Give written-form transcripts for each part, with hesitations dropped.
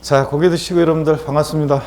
자, 고개 드시고 여러분들 반갑습니다.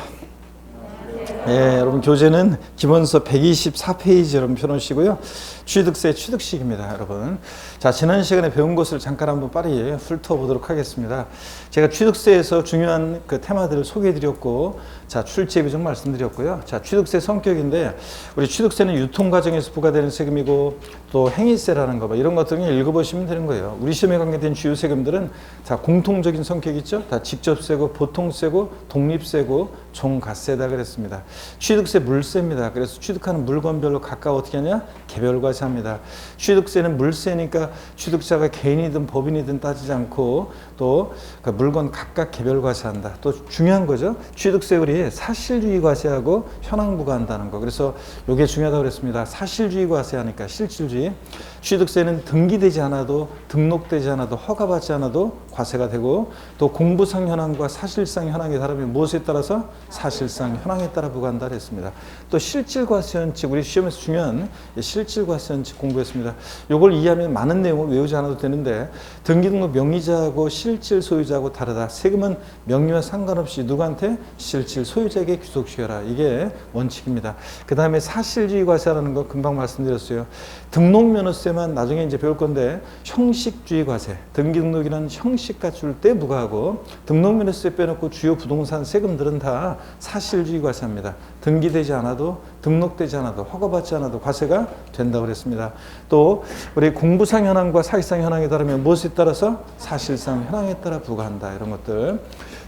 예, 여러분 교재는 기본서 124페이지 여러분 펴놓으시고요. 취득세 취득식입니다, 여러분. 자, 지난 시간에 배운 것을 잠깐 한번 빠르게 훑어보도록 하겠습니다. 제가 취득세에서 중요한 그 테마들을 소개해드렸고, 자, 출제 규정 말씀드렸고요. 자, 취득세 성격인데, 우리 취득세는 유통 과정에서 부과되는 세금이고, 또 행위세라는 거, 이런 것들을 읽어보시면 되는 거예요. 우리 시험에 관계된 주요 세금들은 다 공통적인 성격이 있죠. 다 직접세고, 보통세고, 독립세고, 종가세다 그랬습니다. 취득세 물세입니다. 그래서 취득하는 물건별로 각각 어떻게 하냐? 개별과세합니다. 취득세는 물세니까 취득자가 개인이든 법인이든 따지지 않고 또 그 물건 각각 개별과세한다. 또 중요한 거죠. 취득세 우리 사실주의 과세하고 현황 부과한다는 거. 그래서 이게 중요하다고 그랬습니다. 사실주의 과세하니까 실질주의. 취득세는 등기되지 않아도 등록되지 않아도 허가받지 않아도 과세가 되고, 또 공부상 현황과 사실상 현황의 다름이 무엇에 따라서? 사실상 현황에 따라 부과한다 그랬습니다. 또 실질과세원칙, 우리 시험에서 중요한 실질과세원칙 공부했습니다. 이걸 이해하면 많은 내용을 외우지 않아도 되는데, 등기등록 명의자하고 실질 소유자하고 다르다. 세금은 명의와 상관없이 누구한테? 실질 소유자에게 귀속시켜라. 이게 원칙입니다. 그 다음에 사실주의 과세라는 거 금방 말씀드렸어요. 등록면허세만 나중에 이제 배울 건데, 형식주의 과세, 등기등록이라는 형식가 줄 때 부과하고, 등록면허세 빼놓고 주요 부동산 세금들은 다 사실주의 과세합니다. 등기되지 않아도 등록되지 않아도 허가받지 않아도 과세가 된다고 그랬습니다. 또 우리 공부상 현황과 사실상 현황에 따르면 무엇에 따라서? 사실상 현황에 따라 부과한다. 이런 것들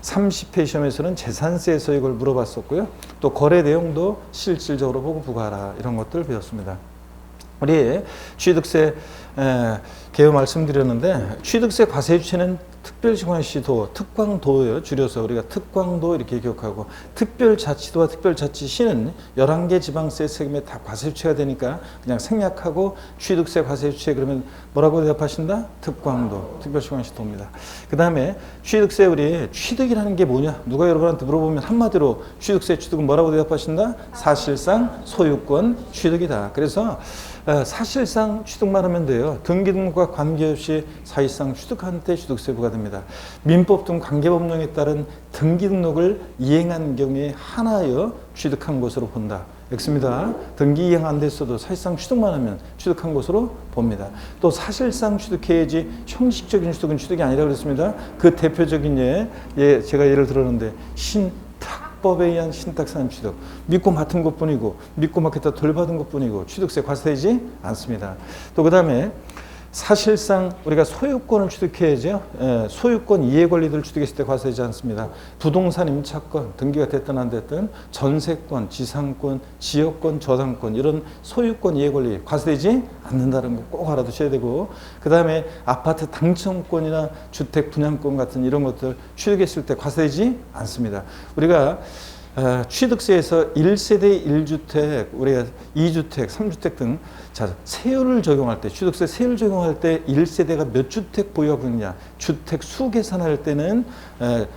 30회 시험에서는 재산세에서 이걸 물어봤었고요. 또 거래 내용도 실질적으로 보고 부과하라. 이런 것들 배웠습니다. 우리 취득세 개요 말씀드렸는데, 취득세 과세 주체는 특별시광시도, 특광도예요. 줄여서 우리가 특광도 이렇게 기억하고, 특별자치도와 특별자치시는 11개 지방세 세금에 다 과세 주체가 되니까 그냥 생략하고 취득세 과세 주체 그러면 뭐라고 대답하신다? 특광도, 특별시광시도입니다. 그 다음에 취득세 우리 취득이라는 게 뭐냐? 누가 여러분한테 물어보면 한마디로 취득세 취득은 뭐라고 대답하신다? 사실상 소유권 취득이다. 그래서 사실상 취득만 하면 돼요. 등기등록과 관계없이 사실상 취득한 때 취득세 부과됩니다. 민법 등 관계법령에 따른 등기등록을 이행한 경우에 하나여 취득한 것으로 본다. X입니다. 등기 이행 안 됐어도 사실상 취득만 하면 취득한 것으로 봅니다. 또 사실상 취득해야지 형식적인 취득은 취득이 아니라 그랬습니다. 그 대표적인 제가 예를 들었는데, 법에 의한 신탁산 취득, 믿고 맡은 것뿐이고 믿고 맡겼다 덜 받은 것뿐이고 취득세 과세되지 않습니다. 또 그 다음에 사실상 우리가 소유권을 취득해야죠. 소유권 이해 권리들 취득했을 때 과세되지 않습니다. 부동산 임차권, 등기가 됐든 안 됐든 전세권, 지상권, 지역권, 저당권 이런 소유권 이해 권리 과세되지 않는다는 거 꼭 알아두셔야 되고, 그 다음에 아파트 당첨권이나 주택 분양권 같은 이런 것들 취득했을 때 과세되지 않습니다. 우리가 취득세에서 1세대 1주택, 우리가 2주택, 3주택 등 세율을 적용할 때, 취득세 세율 적용할 때 1세대가 몇 주택 보유하고 있느냐, 주택 수 계산할 때는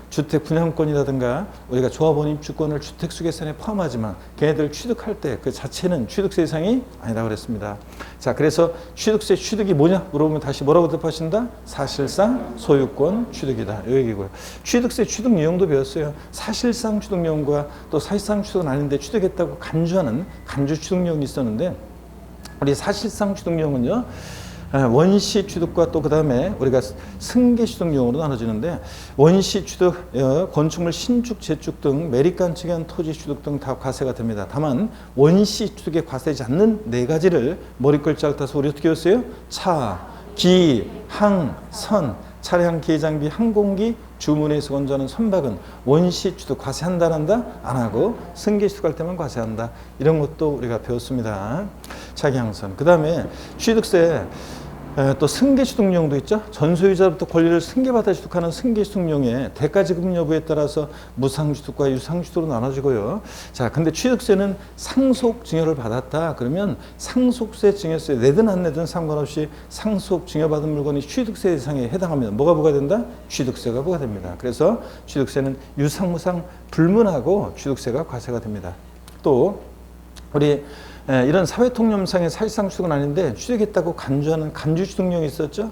주택 분양권이라든가 우리가 조합원 입주권을 주택 수 계산에 포함하지만 걔네들 취득할 때 그 자체는 취득세 대상이 아니라고 그랬습니다. 자, 그래서 취득세 취득이 뭐냐 물어보면 다시 뭐라고 대답하신다? 사실상 소유권 취득이다. 이 얘기고요. 취득세 취득 유형도 배웠어요. 사실상 취득 유형과 또 사실상 취득은 아닌데 취득했다고 간주하는 간주 취득 유형이 있었는데, 우리 사실상 취득 유형은요, 원시 취득과 또 그 다음에 우리가 승계 취득 유형으로 나눠지는데, 원시 취득, 건축물 신축, 재축 등 매립간 측연 토지 취득 등 다 과세가 됩니다. 다만 원시 취득에 과세되지 않는 네 가지를 머리글자를 따서 우리 어떻게 했어요? 차, 기, 항, 선, 차량, 기계 장비, 항공기, 주문에서 건조하는 선박은 원시 취득 과세한다 안 한다? 안 하고 승계 취득할 때만 과세한다. 이런 것도 우리가 배웠습니다. 차기항선. 그 다음에 취득세 또 승계 취득용도 있죠. 전소유자로부터 권리를 승계받아 취득하는 승계 취득용의 대가 지급 여부에 따라서 무상 취득과 유상 취득으로 나눠지고요. 자, 근데 취득세는 상속 증여를 받았다 그러면 상속세 증여세 내든 안 내든 상관없이 상속 증여받은 물건이 취득세 대상에 해당하면 뭐가 부과된다? 취득세가 부과됩니다. 그래서 취득세는 유상 무상 불문하고 취득세가 과세가 됩니다. 또 우리 이런 사회통념상의 사실상 취득은 아닌데 취득했다고 간주하는 간주 취득령이 있었죠.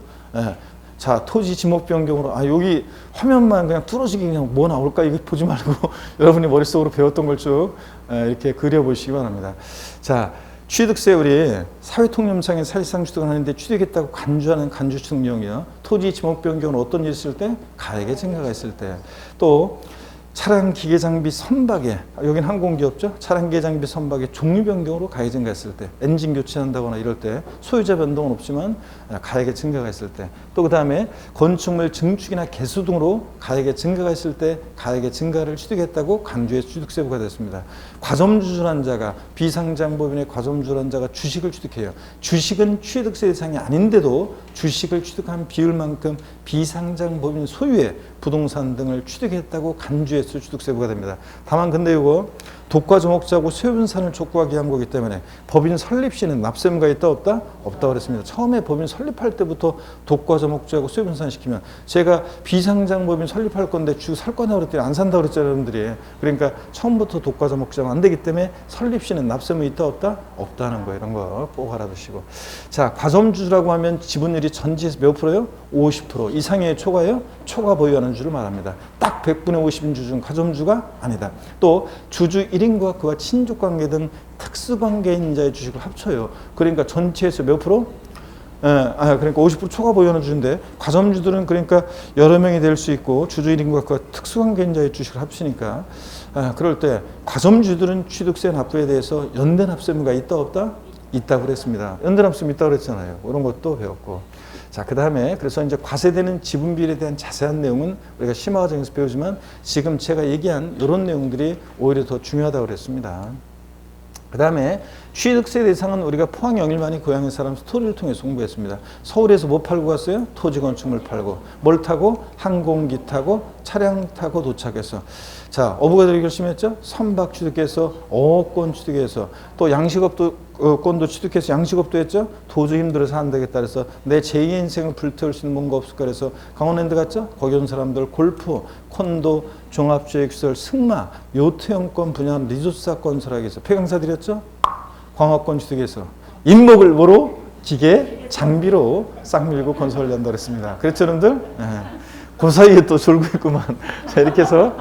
자, 토지 지목 변경으로 여기 화면만 그냥 뚫어지게 그냥 뭐 나올까 이거 보지 말고 여러분이 머릿속으로 배웠던 걸 쭉 이렇게 그려보시기 바랍니다. 자, 취득세 우리 사회통념상의 사실상 취득을 하는데 취득했다고 간주하는 간주 취득 내용이요. 토지 지목 변경으로 어떤 일이 있을 때? 가액의 증가가 있을 때. 또 차량 기계 장비 선박에, 여긴 항공기업죠. 차량 기계 장비 선박의 종류 변경으로 가액 증가했을 때, 엔진 교체한다거나 이럴 때 소유자 변동은 없지만 가액의 증가가 있을 때, 또 그 다음에 건축물 증축이나 개수 등으로 가액의 증가가 있을 때 가액의 증가를 취득했다고 간주해서 취득세부가 됐습니다. 과점주술환자가 비상장법인의 과점주술환자가 주식을 취득해요. 주식은 취득세 대상이 아닌데도 주식을 취득한 비율만큼 비상장법인 소유의 부동산 등을 취득했다고 간주해서 취득세부가 됩니다. 다만 근데 이거 독과점목자고 소유분산을 촉구하기 위한 거기 때문에 법인 설립 시는 납세의무가 있다 없다? 없다고 그랬습니다. 처음에 법인 설립할 때부터 독과점목자고 소유분산 시키면 제가 비상장법인 설립할 건데 주식 살 거냐고 그랬더니 안 산다고 그랬잖아요, 여러분들이. 그러니까 처음부터 독과점목자면 안 되기 때문에 설립 시는 납세의무 있다 없다? 없다는 거예요. 이런 거 꼭 알아두시고. 자, 과점주라고 하면 지분율이 전지에서 몇 프로요? 50% 이상의 초과요? 초과 보유하는 주를 말합니다. 딱 100분의 50인 주 중 과점주가 아니다. 또 주주 1인과 그와 친족관계 등 특수관계인 자의 주식을 합쳐요. 그러니까 전체에서 몇 프로? 그러니까 50% 초과 보유하는 주인데 과점주들은 그러니까 여러 명이 될 수 있고 주주 1인과 그와 특수관계인 자의 주식을 합치니까 그럴 때 과점주들은 취득세 납부에 대해서 연대 납세의무가 있다 없다? 있다고 그랬습니다. 연대 납세의무 있다고 그랬잖아요. 그런 것도 배웠고. 자, 그 다음에 그래서 이제 과세되는 지분 비율에 대한 자세한 내용은 우리가 심화 과정에서 배우지만 지금 제가 얘기한 이런 내용들이 오히려 더 중요하다고 그랬습니다. 그 다음에 취득세 대상은 우리가 포항 영일만이 고향의 사람 스토리를 통해서 공부했습니다. 서울에서 뭐 팔고 갔어요? 토지 건축물 팔고. 뭘 타고? 항공기 타고 차량 타고 도착해서. 자, 어부가 되기 결심했죠? 선박 취득해서 어업권 취득해서 또 양식업도 권도 취득해서 양식업도 했죠. 도저히 힘들어서 안 되겠다 그래서 내 제2의 인생을 불태울 수 있는 뭔가 없을까 그래서 강원랜드 갔죠. 거기 온 사람들 골프, 콘도, 종합주택시설, 승마, 요트용권 분야한 리조트사 건설하기 위해서 폐강사 드렸죠. 광화권 취득해서 인목을 뭐로? 기계, 장비로 싹 밀고 건설을 한다 그랬습니다. 그랬죠, 여러분들? 그 사이에 또 졸고 있구만. 자, 이렇게 해서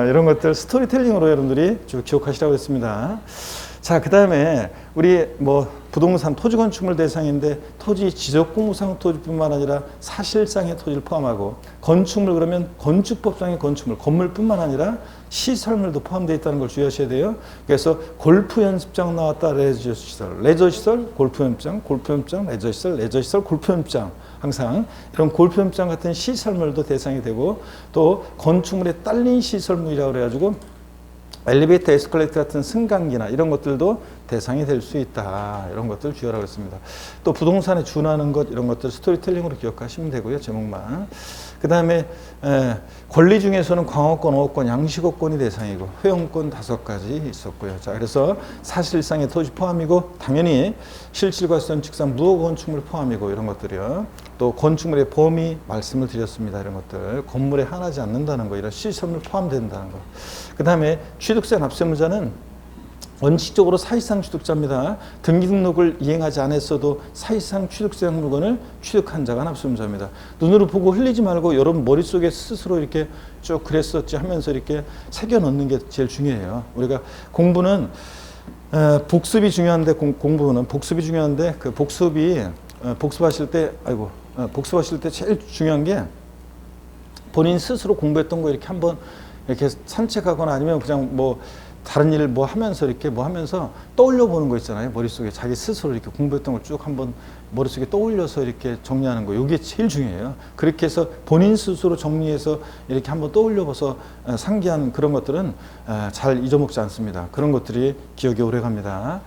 이런 것들 스토리텔링으로 여러분들이 쭉 기억하시라고 했습니다. 자, 그 다음에 우리 뭐 부동산 토지 건축물 대상인데 토지 지적공무상 토지뿐만 아니라 사실상의 토지를 포함하고 건축물 그러면 건축법상의 건축물, 건물뿐만 아니라 시설물도 포함되어 있다는 걸 주의하셔야 돼요. 그래서 골프 연습장 나왔다 레저 시설, 레저 시설, 골프 연습장, 골프 연습장, 레저 시설, 레저 시설, 골프 연습장. 항상 이런 골프 연습장 같은 시설물도 대상이 되고 또 건축물에 딸린 시설물이라고 그래가지고 엘리베이터, 에스컬레이터 같은 승강기나 이런 것들도 대상이 될 수 있다. 이런 것들 주의하라고 했습니다. 또 부동산에 준하는 것 이런 것들 스토리텔링으로 기억하시면 되고요. 제목만. 그 다음에 권리 중에서는 광업권, 어업권, 양식업권이 대상이고 회원권 5가지 있었고요. 자, 그래서 사실상의 토지 포함이고 당연히 실질과 선칙상 무허가 건축물 포함이고 이런 것들이요. 또 건축물의 범위 말씀을 드렸습니다. 이런 것들 건물에 한하지 않는다는 거 이런 시설물 포함된다는 거. 그 다음에 취득세 납세무자는 원칙적으로 사실상 취득자입니다. 등기 등록을 이행하지 않았어도 사실상 취득세한 물건을 취득한 자가 납세무자입니다. 눈으로 보고 흘리지 말고 여러분 머릿속에 스스로 이렇게 쭉 그랬었지 하면서 이렇게 새겨 넣는 게 제일 중요해요. 우리가 공부는 복습이 중요한데 공부는 복습이 중요한데 그 복습하실 때 복습하실 때 제일 중요한 게 본인 스스로 공부했던 거 이렇게 한번 이렇게 산책하거나 아니면 그냥 뭐 다른 일을 뭐 하면서 이렇게 뭐 하면서 떠올려 보는 거 있잖아요. 머릿속에 자기 스스로 이렇게 공부했던 걸 쭉 한번 머릿속에 떠올려서 이렇게 정리하는 거. 이게 제일 중요해요. 그렇게 해서 본인 스스로 정리해서 이렇게 한번 떠올려 봐서 상기한 그런 것들은 잘 잊어먹지 않습니다. 그런 것들이 기억이 오래 갑니다.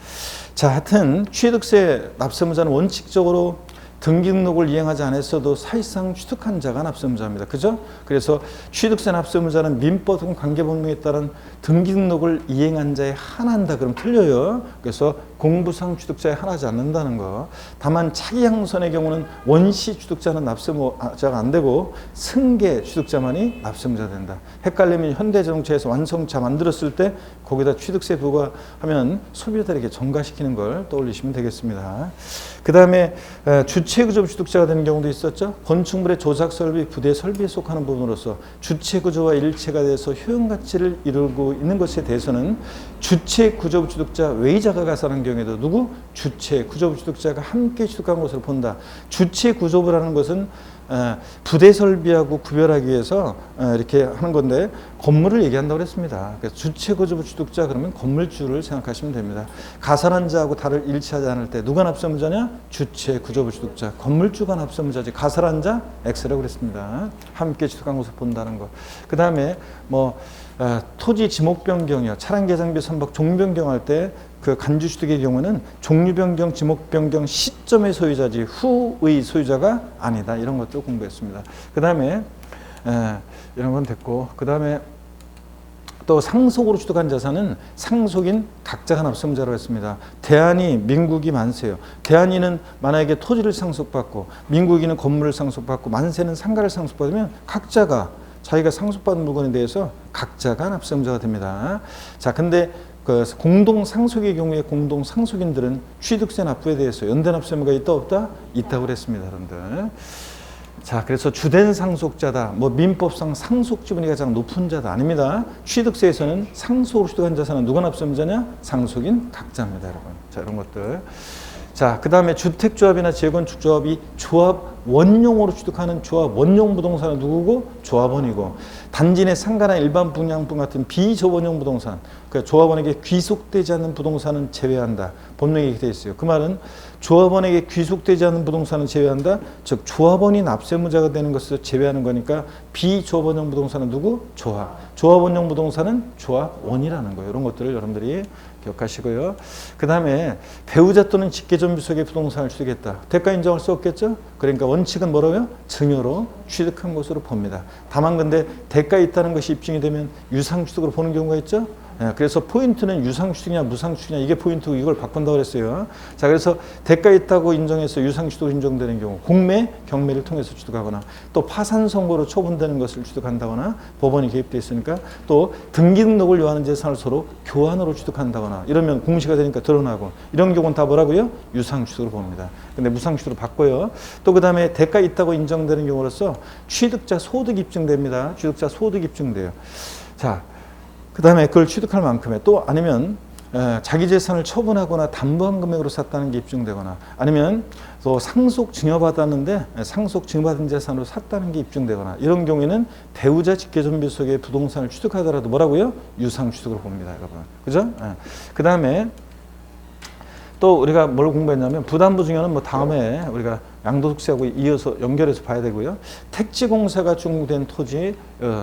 자, 하여튼 취득세 납세무자는 원칙적으로 등기 등록을 이행하지 않았어도 사실상 취득한 자가 납세무자입니다. 그죠? 그래서 취득세 납세무자는 민법 등 관계법령에 따른 등기 등록을 이행한 자에 한한다. 그럼 틀려요. 그래서 공부상 취득자에 하나지 않는다는 거. 다만 차기 향선의 경우는 원시 취득자는 납세자가 안 되고 승계 취득자만이 납세자 된다. 헷갈리면 현대자동차에서 완성차 만들었을 때 거기다 취득세 부과하면 소비자들에게 전가시키는 걸 떠올리시면 되겠습니다. 그 다음에 주체구조 취득자가 되는 경우도 있었죠. 건축물의 조작 설비, 부대 설비에 속하는 부분으로서 주체구조와 일체가 돼서 효용가치를 이루고 있는 것에 대해서는 주체구조 취득자 외의자가 가산한 경우에도 누구? 주체구조 취득자가 함께 취득한 것으로 본다. 주체구조부라는 것은 부대 설비하고 구별하기 위해서 이렇게 하는 건데 건물을 얘기한다고 그랬습니다. 그래서 주체구조부 취득자 그러면 건물주를 생각하시면 됩니다. 가산한 자하고 다를 일치하지 않을 때 누가 납세무자냐? 주체구조부 취득자. 건물주가 납세무자지. 가산한 자 X라고 그랬습니다. 함께 취득한 것을 본다는 거. 그 다음에 토지 지목 변경이요. 차량 개장비 선박 종류 변경할 때 그 간주 취득의 경우는 종류 변경, 지목 변경 시점의 소유자지 후의 소유자가 아니다. 이런 것도 공부했습니다. 그 다음에 이런 건 됐고, 그 다음에 또 상속으로 취득한 자산은 상속인 각자가 납세무자라고 했습니다. 대안이 민국이 만세요. 대안이는 만약에 토지를 상속받고 민국이는 건물을 상속받고 만세는 상가를 상속받으면 각자가 자기가 상속받은 물건에 대해서 각자가 납세무자가 됩니다. 자, 근데 그 공동 상속의 경우에 공동 상속인들은 취득세 납부에 대해서 연대 납세무가 있다 없다? 있다고 그랬습니다, 여러분들. 자, 그래서 주된 상속자다. 민법상 상속 지분이 가장 높은 자다. 아닙니다. 취득세에서는 상속으로 취득한 자산은 누가 납세무자냐? 상속인 각자입니다, 여러분. 자, 이런 것들. 자, 그 다음에 주택조합이나 재건축조합이 조합 원용으로 취득하는 조합 원용 부동산은 누구고? 조합원이고, 단지 내 상가나 일반 분양분 같은 비조합원용 부동산, 그러니까 조합원에게 귀속되지 않는 부동산은 제외한다. 법령에 이렇게 되어 있어요. 그 말은 조합원에게 귀속되지 않는 부동산은 제외한다. 즉 조합원이 납세무자가 되는 것을 제외하는 거니까 비조합원용 부동산은 누구? 조합. 조합원용 부동산은 조합원이라는 거예요. 이런 것들을 여러분들이 기억하시고요. 그 다음에 배우자 또는 직계존비 속의 부동산을 취득했다. 대가 인정할 수 없겠죠? 그러니까 원칙은 뭐라고요? 증여로 취득한 것으로 봅니다. 다만 근데 대가 있다는 것이 입증이 되면 유상취득으로 보는 경우가 있죠? 그래서 포인트는 유상취득이냐 무상취득이냐 이게 포인트고 이걸 바꾼다고 그랬어요. 자, 그래서 대가 있다고 인정해서 유상취득으로 인정되는 경우 공매, 경매를 통해서 취득하거나 또 파산 선고로 처분되는 것을 취득한다거나 법원이 개입되어 있으니까 또 등기 등록을 요하는 재산을 서로 교환으로 취득한다거나 이러면 공시가 되니까 드러나고 이런 경우는 다 뭐라고요? 유상취득으로 봅니다. 근데 무상취득으로 바꿔요. 또 그 다음에 대가 있다고 인정되는 경우로서 취득자 소득 입증됩니다. 취득자 소득 입증돼요. 자, 그 다음에 그걸 취득할 만큼의 또 아니면 자기 재산을 처분하거나 담보한 금액으로 샀다는 게 입증되거나 아니면 또 상속 증여받았는데 상속 증여받은 재산으로 샀다는 게 입증되거나 이런 경우에는 배우자 직계존비 속의 부동산을 취득하더라도 뭐라고요? 유상취득으로 봅니다, 여러분. 그죠? 그 다음에 또 우리가 뭘 공부했냐면 부담부 증여는 다음에 우리가 양도소득세하고 이어서 연결해서 봐야 되고요. 택지공사가 준공된 토지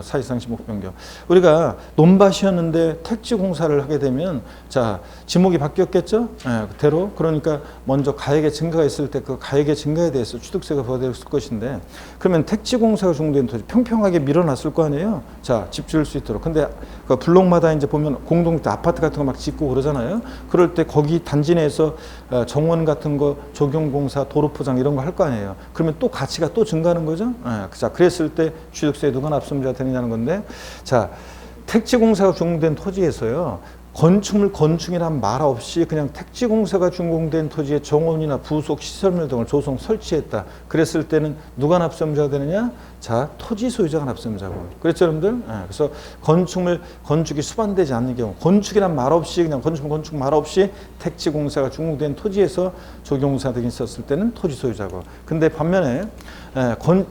사실상 지목 변경. 우리가 논밭이었는데 택지공사를 하게 되면 자 지목이 바뀌었겠죠? 그대로. 그러니까 먼저 가액의 증가가 있을 때 그 가액의 증가에 대해서 취득세가 부과됐을 것인데 그러면 택지공사가 준공된 토지 평평하게 밀어놨을 거 아니에요? 자, 집 지을 수 있도록. 근데 그 블록마다 이제 보면 공동주택 아파트 같은 거 막 짓고 그러잖아요. 그럴 때 거기 단지 내에서 정원 같은 거 조경공사 도로포장 이런 거 할 거 아니에요. 그러면 또 가치가 또 증가하는 거죠. 자, 그랬을 때 취득세에 누가 납세무자가 되느냐는 건데 자, 택지공사가 준공된 토지에서요. 건축물 건축이란 말 없이 그냥 택지공사가 준공된 토지에 정원이나 부속 시설물 등을 조성 설치했다. 그랬을 때는 누가 납세무자가 되느냐? 자, 토지 소유자가 납세무자고. 그랬죠, 여러분들? 그래서 건축물 건축이 수반되지 않는 경우, 건축이란 말 없이 그냥 건축 말 없이 택지공사가 준공된 토지에서 조경공사 등이 있었을 때는 토지 소유자고. 근데 반면에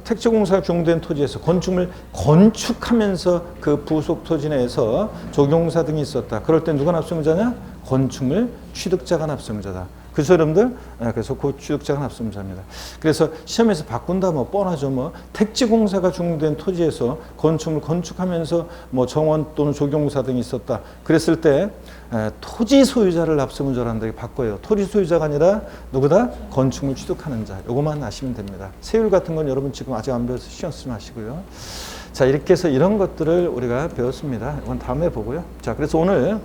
택지공사가 준공된 토지에서 건축물 건축하면서 그 부속 토지 내에서 조경공사 등이 있었다. 그럴 때 누가 납세무자냐? 건축물 취득자가 납세무자다. 그래서 여러분들, 그래서 그 취득자가 납세무자입니다. 그래서 시험에서 바꾼다 뻔하죠. 택지공사가 준공된 토지에서 건축물 건축하면서 정원 또는 조경공사 등이 있었다. 그랬을 때 토지 소유자를 납세무자로 한다고 바꿔요. 토지 소유자가 아니라 누구다? 건축물 취득하는 자. 요것만 아시면 됩니다. 세율 같은 건 여러분 지금 아직 안 배워서 신경 쓰지 마시고요. 자, 이렇게 해서 이런 것들을 우리가 배웠습니다. 이건 다음에 보고요. 자, 그래서 오늘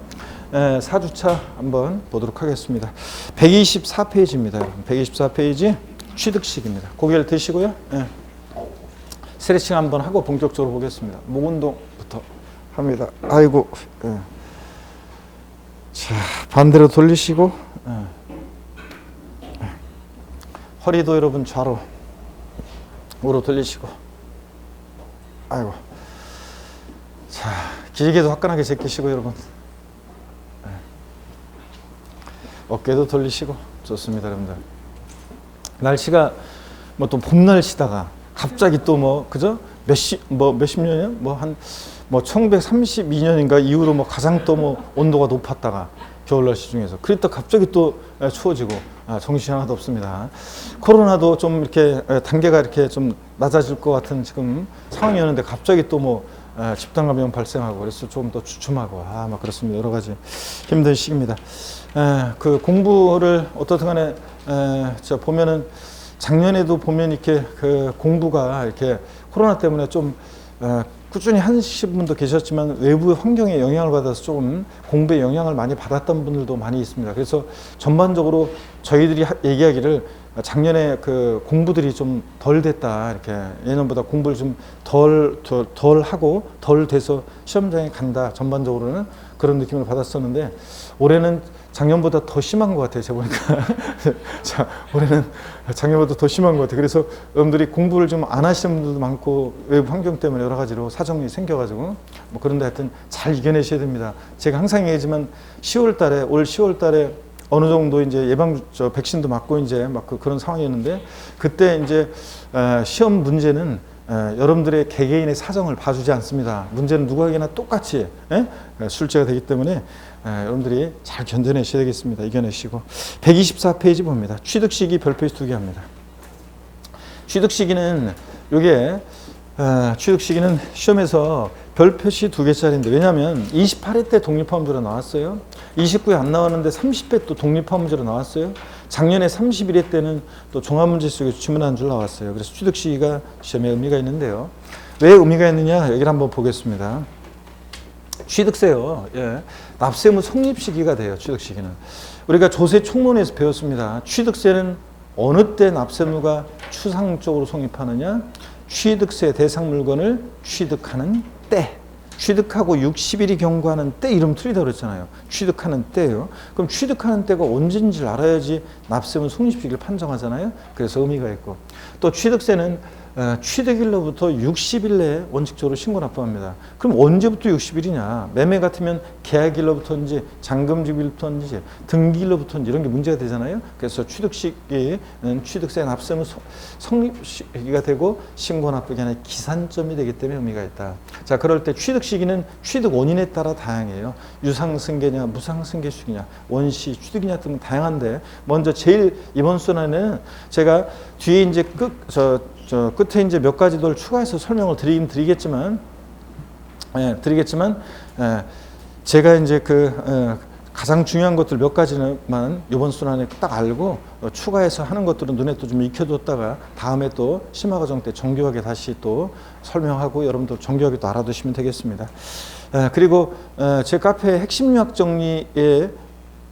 4주차 한번 보도록 하겠습니다. 124페이지입니다. 여러분. 124페이지 취득식입니다. 고개를 드시고요. 스트레칭 한번 하고 본격적으로 보겠습니다. 목 운동부터 합니다. 아이고. 자, 반대로 돌리시고 허리도 여러분 좌로 우로 돌리시고 아이고. 자, 길게도 화끈하게 제끼시고 여러분. 어깨도 돌리시고 좋습니다, 여러분들. 날씨가 뭐 또 봄 날씨다가 갑자기 또 뭐 그죠? 몇십 년이요? 한 1932년인가 이후로 뭐 가장 또 뭐 온도가 높았다가 겨울 날씨 중에서 그랬다 갑자기 또 추워지고 정신이 하나도 없습니다. 코로나도 좀 이렇게 단계가 이렇게 좀 낮아질 것 같은 지금 상황이었는데 갑자기 또 뭐 집단 감염 발생하고 그래서 조금 더 주춤하고 막 그렇습니다. 여러 가지 힘든 시기입니다. 그 공부를 어떻든 간에 저 보면은 작년에도 보면 이렇게 그 공부가 이렇게 코로나 때문에 좀 꾸준히 하신 분도 계셨지만 외부 환경에 영향을 받아서 조금 공부에 영향을 많이 받았던 분들도 많이 있습니다. 그래서 전반적으로 저희들이 얘기하기를 작년에 그 공부들이 좀 덜 됐다, 이렇게 예년보다 공부를 좀 덜 하고 덜 돼서 시험장에 간다, 전반적으로는 그런 느낌을 받았었는데 올해는 작년보다 더 심한 것 같아요. 제가 보니까 자, 올해는 작년보다 더 심한 것 같아요. 그래서 여러분들이 공부를 좀 안 하시는 분들도 많고 외부 환경 때문에 여러 가지로 사정이 생겨가지고 뭐 그런데 하여튼 잘 이겨내셔야 됩니다. 제가 항상 얘기하지만 10월달에 올 10월달에 어느 정도 이제 백신도 맞고 이제 막 그런 상황이었는데 그때 이제 시험 문제는 여러분들의 개개인의 사정을 봐주지 않습니다. 문제는 누구에게나 똑같이 출제가 되기 때문에 여러분들이 잘 견뎌내셔야 되겠습니다. 이겨내시고 124페이지 봅니다. 취득시기 별표시 2개 합니다. 취득시기는 요게 취득시기는 시험에서 별표시 2개짜리인데 왜냐하면 28회 때 독립화 문제로 나왔어요. 29회 안 나왔는데 30회 또 독립화 문제로 나왔어요. 작년에 31회 때는 또 종합문제 속에서 지문 한 줄 나왔어요. 그래서 취득시기가 시험에 의미가 있는데요. 왜 의미가 있느냐 여기를 한번 보겠습니다. 취득세요. 납세무 성립시기가 돼요. 취득시기는. 우리가 조세 총론에서 배웠습니다. 취득세는 어느 때 납세무가 추상적으로 성립하느냐? 취득세 대상 물건을 취득하는 때. 취득하고 60일이 경과하는 때 이름 틀리다고 그랬잖아요. 취득하는 때예요. 그럼 취득하는 때가 언제인지를 알아야지 납세무 성립시기를 판정하잖아요. 그래서 의미가 있고 또 취득세는 취득일로부터 60일 내에 원칙적으로 신고 납부합니다. 그럼 언제부터 60일이냐? 매매 같으면 계약일로부터인지 잔금지일로부터인지 등기일로부터인지 이런 게 문제가 되잖아요. 그래서 취득시기는 취득세 납세무 성립시기가 되고 신고 납부기 하나의 기산점이 되기 때문에 의미가 있다. 자, 그럴 때 취득시기는 취득 원인에 따라 다양해요. 유상승계냐 무상승계식이냐 원시 취득이냐 등은 다양한데 먼저 제일 이번 순환에는 제가 뒤에 이제 끝에 이제 몇 가지 더 추가해서 설명을 드리겠지만, 제가 이제 가장 중요한 것들 몇 가지만 이번 순환에 딱 알고 추가해서 하는 것들은 눈에 또 좀 익혀뒀다가 다음에 또 심화 과정 때 정교하게 다시 또 설명하고 여러분도 정교하게 또 알아두시면 되겠습니다. 그리고 제 카페 핵심 요약 정리에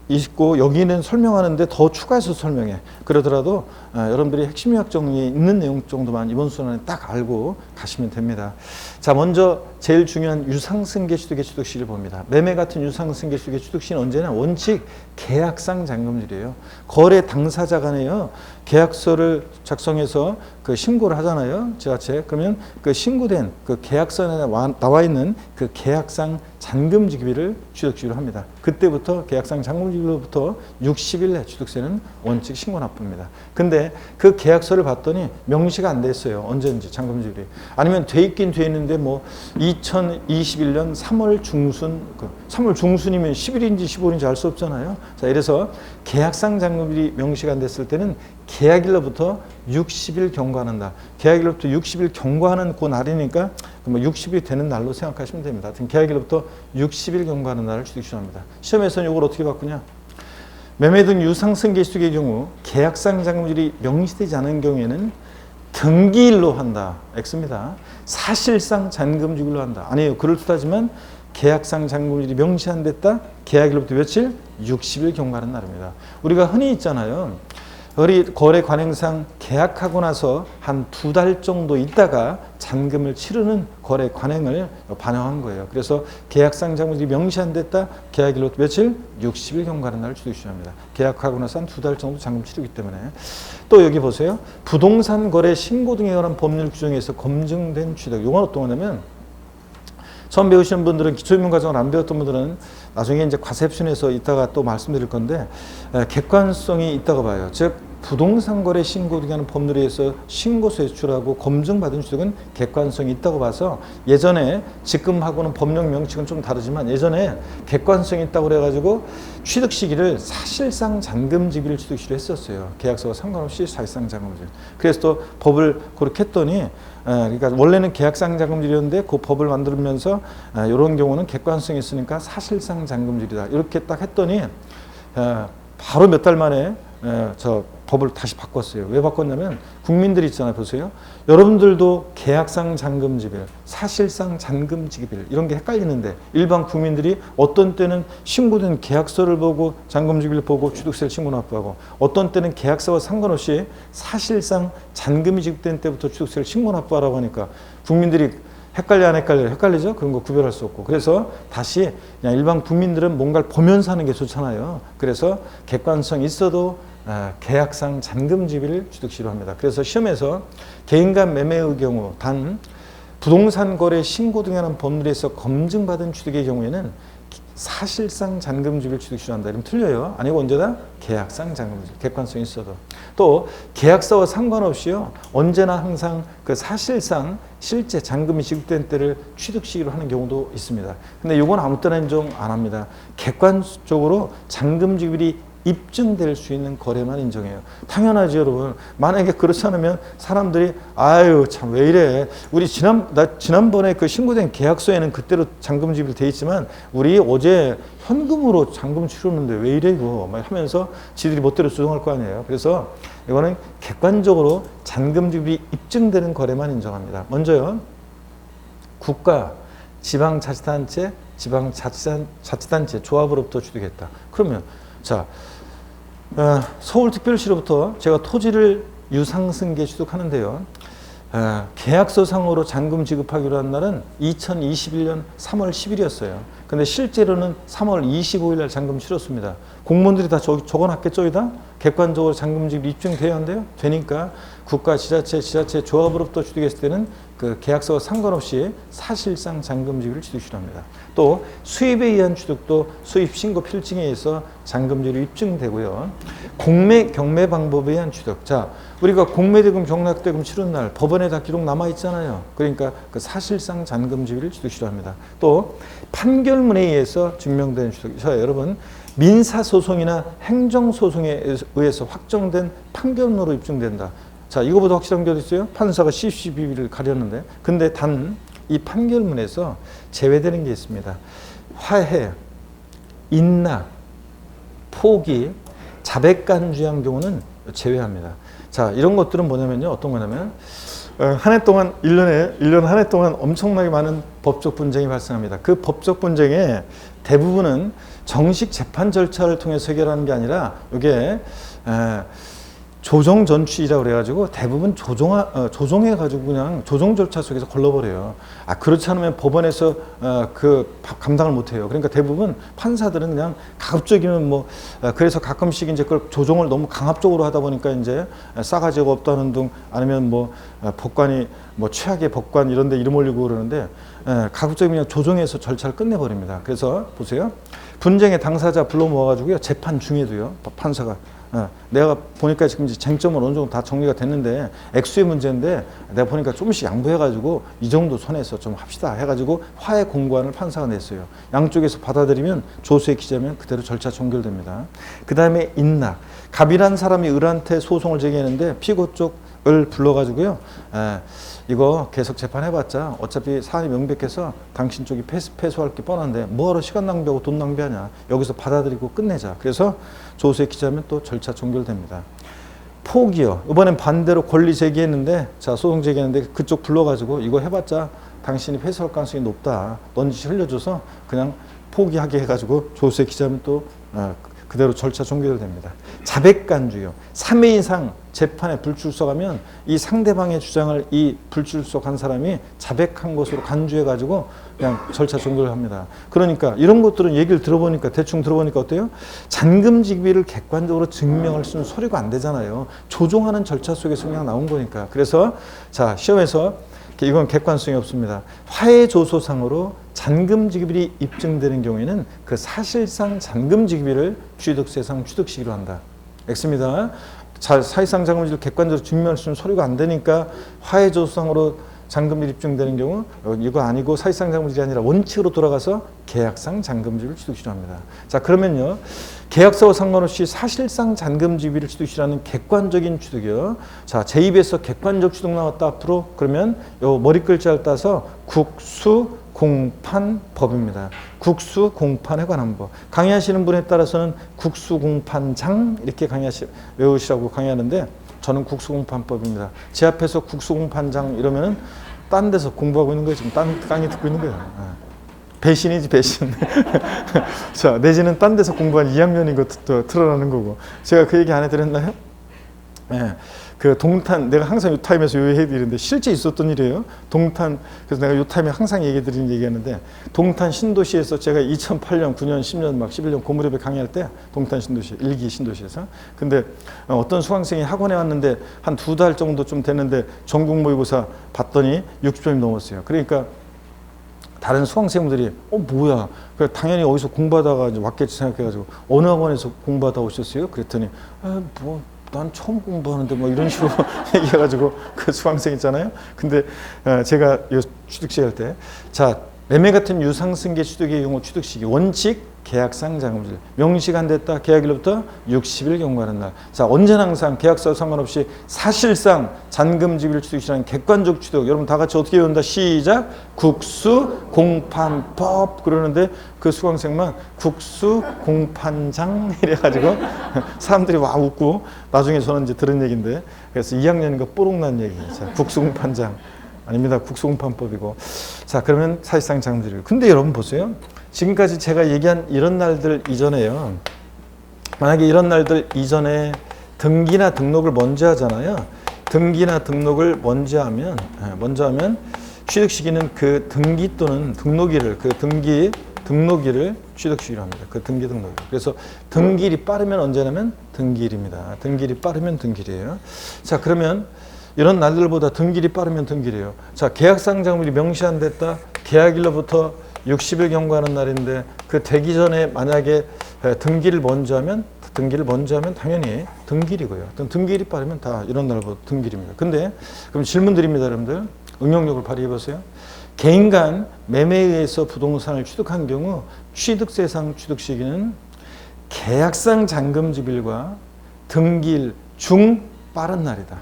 있고 여기는 설명하는데 더 추가해서 설명해. 그러더라도 여러분들이 핵심 요약 정리에 있는 내용 정도만 이번 순환에 딱 알고 가시면 됩니다. 자, 먼저 제일 중요한 유상승계 취득의 취득시를 봅니다. 매매 같은 유상승계 취득의 취득시는 언제나 원칙 계약상 잔금질이에요. 거래 당사자 간에요. 계약서를 작성해서 그 신고를 하잖아요. 지자체. 그러면 그 신고된 그 계약서에 나와 있는 그 계약상 잔금지기비를 취득시로 합니다. 그때부터 계약상 잔금지기로부터 60일 내 취득세는 원칙 신고 납부입니다. 근데 그 계약서를 봤더니 명시가 안 됐어요. 언제인지 잔금지기비. 아니면 돼 있긴 돼 있는데 뭐 2021년 3월 중순, 3월 중순이면 10일인지 15일인지 알 수 없잖아요. 자, 이래서 계약상 잔금지기비 명시가 안 됐을 때는 계약일로부터 60일 경과한다. 계약일로부터 60일 경과하는 그 날이니까 뭐 60일이 되는 날로 생각하시면 됩니다. 하여튼 계약일로부터 60일 경과하는 날을 취득시합니다. 시험에서는 이걸 어떻게 바꾸냐? 매매 등 유상승계 취득의 경우 계약상 잔금질이 명시되지 않은 경우에는 등기일로 한다. X입니다. 사실상 잔금지기일로 한다. 아니에요. 그럴듯하지만 계약상 잔금지일이 명시 안 됐다. 계약일로부터 며칠? 60일 경과하는 날입니다. 우리가 흔히 있잖아요. 우리 거래 관행상 계약하고 나서 한 2달 정도 있다가 잔금을 치르는 거래 관행을 반영한 거예요. 그래서 계약상 잔금이 명시 안 됐다. 계약일로 며칠? 60일 경과하는 날을 주득시합니다. 계약하고 나서 한 2달 정도 잔금 치르기 때문에. 또 여기 보세요. 부동산 거래 신고 등에 관한 법률 규정에서 검증된 취득. 이건 어떤 거냐면 처음 배우시는 분들은 기초입문 과정을 안 배웠던 분들은 나중에 이제 과세표준에서 이따가 또 말씀드릴 건데 객관성이 있다고 봐요. 즉 부동산 거래 신고 등에 관한 법률에 의해서 신고서 제출하고 검증받은 취득은 객관성이 있다고 봐서 예전에 지금하고는 법령 명칭은 좀 다르지만 예전에 객관성이 있다고 그래가지고 취득 시기를 사실상 잔금지기를 취득시로 했었어요. 계약서와 상관없이 사실상 잔금지기. 그래서 또 법을 그렇게 했더니 그러니까 원래는 계약상 잔금지기였는데 그 법을 만들면서 이런 경우는 객관성이 있으니까 사실상 잔금지기다. 이렇게 딱 했더니 바로 몇 달 만에 저 법을 다시 바꿨어요. 왜 바꿨냐면 국민들이 있잖아요. 보세요. 여러분들도 계약상 잔금지bil, 사실상 잔금지bil 이런 게 헷갈리는데 일반 국민들이 어떤 때는 신고된 계약서를 보고 잔금지bil 보고 취득세를 신고 납부하고 어떤 때는 계약서와 상관없이 사실상 잔금이 지급된 때부터 취득세를 신고 납부하라고 하니까 국민들이 헷갈려 안 헷갈려요? 헷갈리죠? 그런 거 구별할 수 없고. 그래서 다시 그냥 일반 국민들은 뭔가를 보면서 하는 게 좋잖아요. 그래서 객관성이 있어도 계약상 잔금지비를 취득시로 합니다. 그래서 시험에서 개인간 매매의 경우 단 부동산 거래 신고 등에 관한 법률에서 검증받은 취득의 경우에는 사실상 잔금지비를 취득시로 한다. 이러면 틀려요. 아니고 언제나 계약상 잔금지비, 객관성이 있어도. 또 계약서와 상관없이요. 언제나 항상 그 사실상 실제 잔금이 지급된 때를 취득시기로 하는 경우도 있습니다. 근데 이건 아무 때나 인정 안 합니다. 객관적으로 잔금지급이 입증될 수 있는 거래만 인정해요. 당연하죠, 여러분. 만약에 그렇지 않으면 사람들이 아유 참 왜 이래. 우리 지난번에 그 신고된 계약서에는 그때로 잔금지급이 돼 있지만 우리 어제 현금으로 잔금 치르는데 왜 이래 이거 막 하면서 지들이 멋대로 주장할 거 아니에요. 그래서 이거는 객관적으로 잔금지급이 입증되는 거래만 인정합니다. 먼저요. 국가, 지방자치단체, 지방자치단체 조합으로부터 취득했다. 그러면 자 서울특별시로부터 제가 토지를 유상승계 취득하는데요. 계약서상으로 잔금 지급하기로 한 날은 2021년 3월 10일이었어요. 근데 실제로는 3월 25일 날 잔금 치렀습니다. 공무원들이 다 적어놨겠죠, 여기다? 객관적으로 잔금 지급 입증돼야 한대요? 되니까 국가, 지자체 조합으로부터 취득했을 때는 그 계약서와 상관없이 사실상 잔금 지급을 취득시로 합니다. 또 수입에 의한 취득도 수입 신고 필증에 의해서 잔금 지급이 입증되고요. 공매, 경매 방법에 의한 취득. 자, 우리가 공매대금, 경락대금 치른 날 법원에 다 기록 남아 있잖아요. 그러니까 그 사실상 잔금 지급을 취득시로 합니다. 또 판결문에 의해서 증명된 취득. 자, 여러분 민사소송이나 행정소송에 의해서 확정된 판결문으로 입증된다. 자, 이거보다 확실한 게 어디 있어요? 판사가 CCBB를 가렸는데. 근데 단 이 판결문에서 제외되는 게 있습니다. 화해, 인락, 포기, 자백간주한 경우는 제외합니다. 자, 이런 것들은 뭐냐면요. 어떤 거냐면 한 해 동안 1년 한 해 동안 엄청나게 많은 법적 분쟁이 발생합니다. 그 법적 분쟁의 대부분은 정식 재판 절차를 통해서 해결하는 게 아니라 이게 조정 전취라고 그래가지고 대부분 조정해가지고 그냥 조정 절차 속에서 걸러버려요. 그렇지 않으면 법원에서 그 감당을 못해요. 그러니까 대부분 판사들은 그냥 가급적이면 뭐 그래서 가끔씩 이제 그걸 조정을 너무 강압적으로 하다 보니까 이제 싸가지가 없다는 등 아니면 뭐 법관이 뭐 최악의 법관 이런데 이름 올리고 그러는데 가급적이면 그냥 조정해서 절차를 끝내버립니다. 그래서 보세요. 분쟁의 당사자 불러 모아가지고요. 재판 중에도요. 판사가 내가 보니까 지금 이제 쟁점은 어느 정도 다 정리가 됐는데 액수의 문제인데 내가 보니까 조금씩 양보해가지고 이 정도 선에서 좀 합시다 해가지고 화해 공고안을 판사가 냈어요. 양쪽에서 받아들이면 조수에 기재하면 그대로 절차 종결됩니다. 그 다음에 인락. 갑이란 사람이 을한테 소송을 제기했는데 피고 쪽을 불러가지고요. 이거 계속 재판해봤자 어차피 사안이 명백해서 당신 쪽이 패소할 게 뻔한데 뭐하러 시간 낭비하고 돈 낭비하냐. 여기서 받아들이고 끝내자. 그래서 조수에 기재하면 또 절차 종결됩니다. 포기요. 이번엔 반대로 권리 제기했는데, 자, 소송 제기했는데 그쪽 불러가지고 이거 해봤자 당신이 패소할 가능성이 높다. 넌지시 흘려줘서 그냥 포기하게 해가지고 조세 기자면 또 그대로 절차 종결됩니다. 자백간주요. 3회 이상 재판에 불출석하면 이 상대방의 주장을 이 불출석한 사람이 자백한 것으로 간주해가지고 그냥 절차 종결을 합니다. 그러니까 이런 것들은 얘기를 들어보니까 대충 들어보니까 어때요? 잔금지기비를 객관적으로 증명할 수 있는 서류가 안 되잖아요. 조종하는 절차 속에서 그냥 나온 거니까. 그래서 자, 시험에서 이건 객관성이 없습니다. 화해조소상으로 잔금지급이 입증되는 경우에는 그 사실상 잔금지급을 취득세상 취득시기로 한다. X입니다. 사실상 잔금지급을 객관적으로 증명할 수 있는 서류가 안 되니까 화해조소상으로 잔금지급이 입증되는 경우 이거 아니고 사실상 잔금지급이 아니라 원칙으로 돌아가서 계약상 잔금지급을 취득시로 합니다. 자, 그러면요. 계약서와 상관없이 사실상 잔금지급을 취득시라는 객관적인 취득이요. 자, 제 입에서 객관적 취득 나왔다 앞으로 그러면 요 머리 글자를 따서 국수공판법입니다. 국수공판에 관한 법. 강의하시는 분에 따라서는 국수공판장 이렇게 외우시라고 강의하는데 저는 국수공판법입니다. 제 앞에서 국수공판장 이러면은 딴 데서 공부하고 있는 거예요. 지금 딴 강의 듣고 있는 거예요. 배신이지 배신. 자, 내지는 딴 데서 공부한 2학년인 것도 틀어라는 거고. 제가 그 얘기 안 해드렸나요? 네. 그 동탄, 내가 항상 요 타임에서 요 얘기해드리는데 실제 있었던 일이에요. 동탄, 그래서 내가 요 타임에 항상 얘기해드리는 얘기하는데 동탄 신도시에서 제가 2008년, 9년, 10년, 막 11년 그 무렵에 강의할 때 동탄 신도시, 1기 신도시에서. 근데 어떤 수강생이 학원에 왔는데 한 2달 정도 좀 됐는데 전국 모의고사 봤더니 60점이 넘었어요. 그러니까 다른 수강생분들이 뭐야? 그래 당연히 어디서 공부하다가 이제 왔겠지 생각해가지고 어느 학원에서 공부하다 오셨어요? 그랬더니 난 처음 공부하는데 뭐 이런 식으로 얘기해가지고 그 수강생 있잖아요. 근데 제가 이 취득시 할 때 자, 매매 같은 유상승계 취득의 경우 취득시기 원칙 계약상 잔금질 명시가 안 됐다. 계약일로부터 60일 경과하는 날. 자, 언제나 항상 계약서와 상관없이 사실상 잔금지급일 취득시라는 객관적 취득. 여러분 다 같이 어떻게 외운다? 시작. 국수공판법 그러는데 그 수강생만 국수공판장 이래가지고 사람들이 와 웃고 나중에 저는 이제 들은 얘기인데 그래서 2학년인가 뽀록난 얘기. 자, 국수공판장. 아닙니다. 국수공판법이고. 자, 그러면 사실상 잔금지급. 근데 여러분 보세요. 지금까지 제가 얘기한 이런 날들 이전에요. 만약에 이런 날들 이전에 등기나 등록을 먼저 하잖아요. 등기나 등록을 먼저 하면 취득시기는 그 등기 또는 등록일을 등록일을 취득시기로 합니다. 그 등기 등록일. 그래서 등기일이 빠르면 언제냐면 등기일입니다. 등기일이 빠르면 등기일이에요. 자, 그러면 이런 날들보다 등기일이 빠르면 등기일이에요. 자, 계약상 잔금일이 명시 안 됐다. 계약일로부터 60일 경과하는 날인데 그 되기 전에 만약에 등기를 먼저 하면 당연히 등기일이고요. 등기일이 빠르면 다 이런 날보다 등기일입니다. 근데 그럼 질문 드립니다, 여러분들. 응용력을 발휘해 보세요. 개인 간 매매에 의해서 부동산을 취득한 경우 취득세상 취득 시기는 계약상 잔금지급일과 등기일 중 빠른 날이다.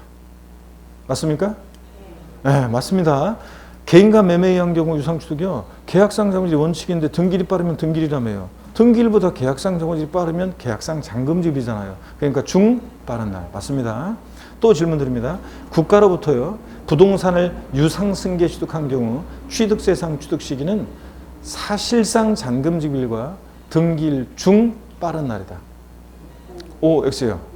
맞습니까? 네, 맞습니다. 개인과 매매에 의한 경우 유상취득이요. 계약상 잔금지급 원칙인데 등기일이 빠르면 등기일이라며요. 등기일보다 계약상 잔금지급이 빠르면 계약상 잔금지급이잖아요. 그러니까 중 빠른 날. 맞습니다. 또 질문 드립니다. 국가로부터요. 부동산을 유상승계 취득한 경우 취득세상 취득 시기는 사실상 잔금지급일과 등기일 중 빠른 날이다. O, X예요.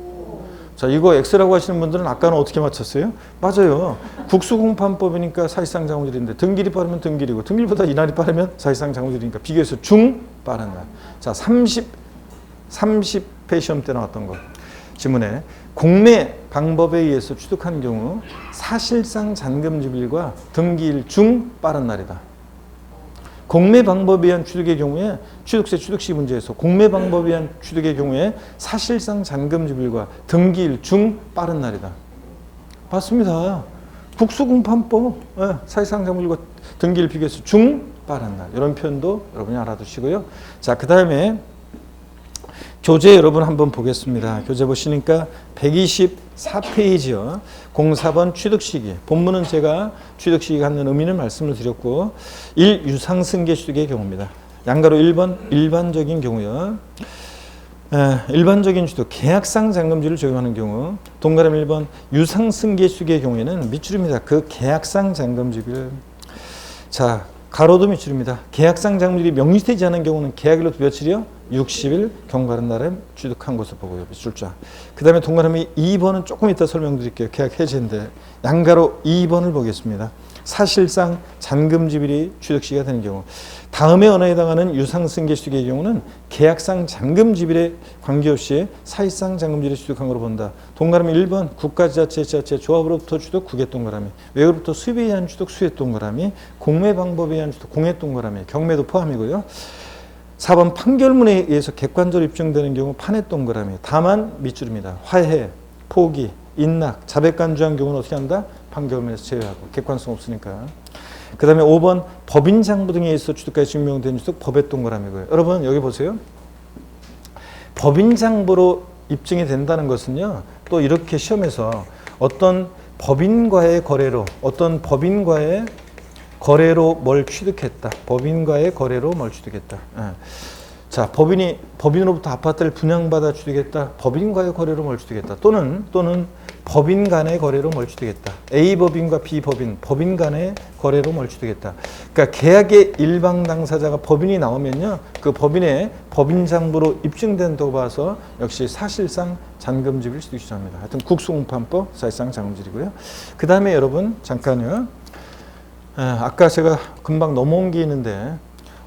자, 이거 X라고 하시는 분들은 아까는 어떻게 맞췄어요? 맞아요. 국수공판법이니까 사실상 잔금지급인데 등기일이 빠르면 등기일이고 등기일보다 이날이 빠르면 사실상 잔금지급이니까 비교해서 중 빠른 날. 자, 30회 시험 때 나왔던 거. 지문에 공매 방법에 의해서 취득한 경우 사실상 잔금지급일과 등기일 중 빠른 날이다. 공매 방법에 의한 취득의 경우에 취득세 취득시 문제에서 공매 방법에 의한 취득의 경우에 사실상 잔금지급일과 등기일 중 빠른 날이다. 맞습니다. 국수공판법 사실상 잔금지급일과 등기일 비교해서 중 빠른 날. 이런 표현도 여러분이 알아두시고요. 자, 그 다음에 교재 여러분 한번 보겠습니다. 교재 보시니까 124페이지요. 04번 취득시기. 본문은 제가 취득시기 갖는 의미는 말씀을 드렸고 1. 유상승계 취득의 경우입니다. 양가로 1번 일반적인 경우요. 일반적인 취득, 계약상 잔금지를 적용하는 경우 동그라미 1번 유상승계수익의 경우에는 밑줄입니다. 그 계약상 잔금지를 자 가로도 밑줄입니다. 계약상 잔금지가 명시되지 않은 경우는 계약일로부터 며칠이요? 60일 경과하는 날에 취득한 것을 보고요. 밑줄자. 그 다음에 동그라미 2번은 조금 이따 설명드릴게요. 계약 해지인데 양가로 2번을 보겠습니다. 사실상 잔금지일이 취득시가 되는 경우 다음의 언어에 해당하는 유상승계수익의 경우는 계약상 잔금지일에 관계없이 사실상 잔금지일을 취득한 것으로 본다. 동그라미 1번 국가지자체, 지자체, 조합으로부터 취득 국외 동그라미, 외국으로부터 수입에 의한 취득 수입 동그라미, 공매 방법에 의한 취득 공외 동그라미, 경매도 포함이고요. 4번 판결문에 의해서 객관적으로 입증되는 경우 판의 동그라미, 다만 밑줄입니다. 화해, 포기, 인락, 자백간주한 경우는 어떻게 한다? 판결문에서 제외하고 객관성 없으니까. 그 다음에 5번 법인장부 등에 의해서 취득까지 증명된 취득 법의 동그라미고요. 여러분 여기 보세요. 법인장부로 입증이 된다는 것은요. 또 이렇게 시험에서 어떤 법인과의 거래로 뭘 취득했다. 법인과의 거래로 뭘 취득했다. 자, 법인으로부터 아파트를 분양받아 취득했다. 법인과의 거래로 뭘 취득했다. 또는 법인 간의 거래로 뭘 취득했다. A 법인과 B 법인 간의 거래로 뭘 취득했다. 그러니까 계약의 일방 당사자가 법인이 나오면요. 그 법인의 법인장부로 입증된다고 봐서 역시 사실상 잔금지일을 취득시합니다. 하여튼 국수공판법 사실상 잔금지일이고요. 그 다음에 여러분 잠깐요. 아까 제가 금방 넘어온 게 있는데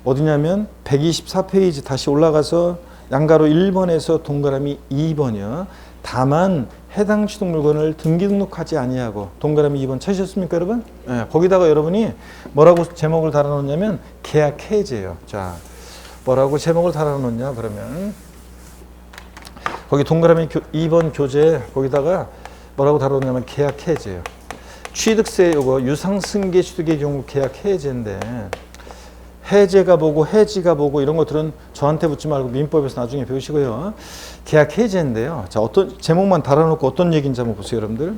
어디냐면 124페이지 다시 올라가서 양가로 1번에서 동그라미 2번이요. 다만 해당 취득 물건을 등기 등록하지 아니하고 동그라미 2번 찾으셨습니까 여러분? 거기다가 여러분이 뭐라고 제목을 달아놓냐면 계약 해지예요. 자, 뭐라고 제목을 달아놓냐 그러면 거기 동그라미 2번 교재 거기다가 뭐라고 달아놓냐면 계약 해지예요. 취득세 요거 유상승계 취득의 경우 계약 해제인데 해제가 보고 해지가 보고 이런 것들은 저한테 묻지 말고 민법에서 나중에 배우시고요. 계약 해제인데요. 자, 어떤 제목만 달아놓고 어떤 얘기인지 한번 보세요, 여러분들.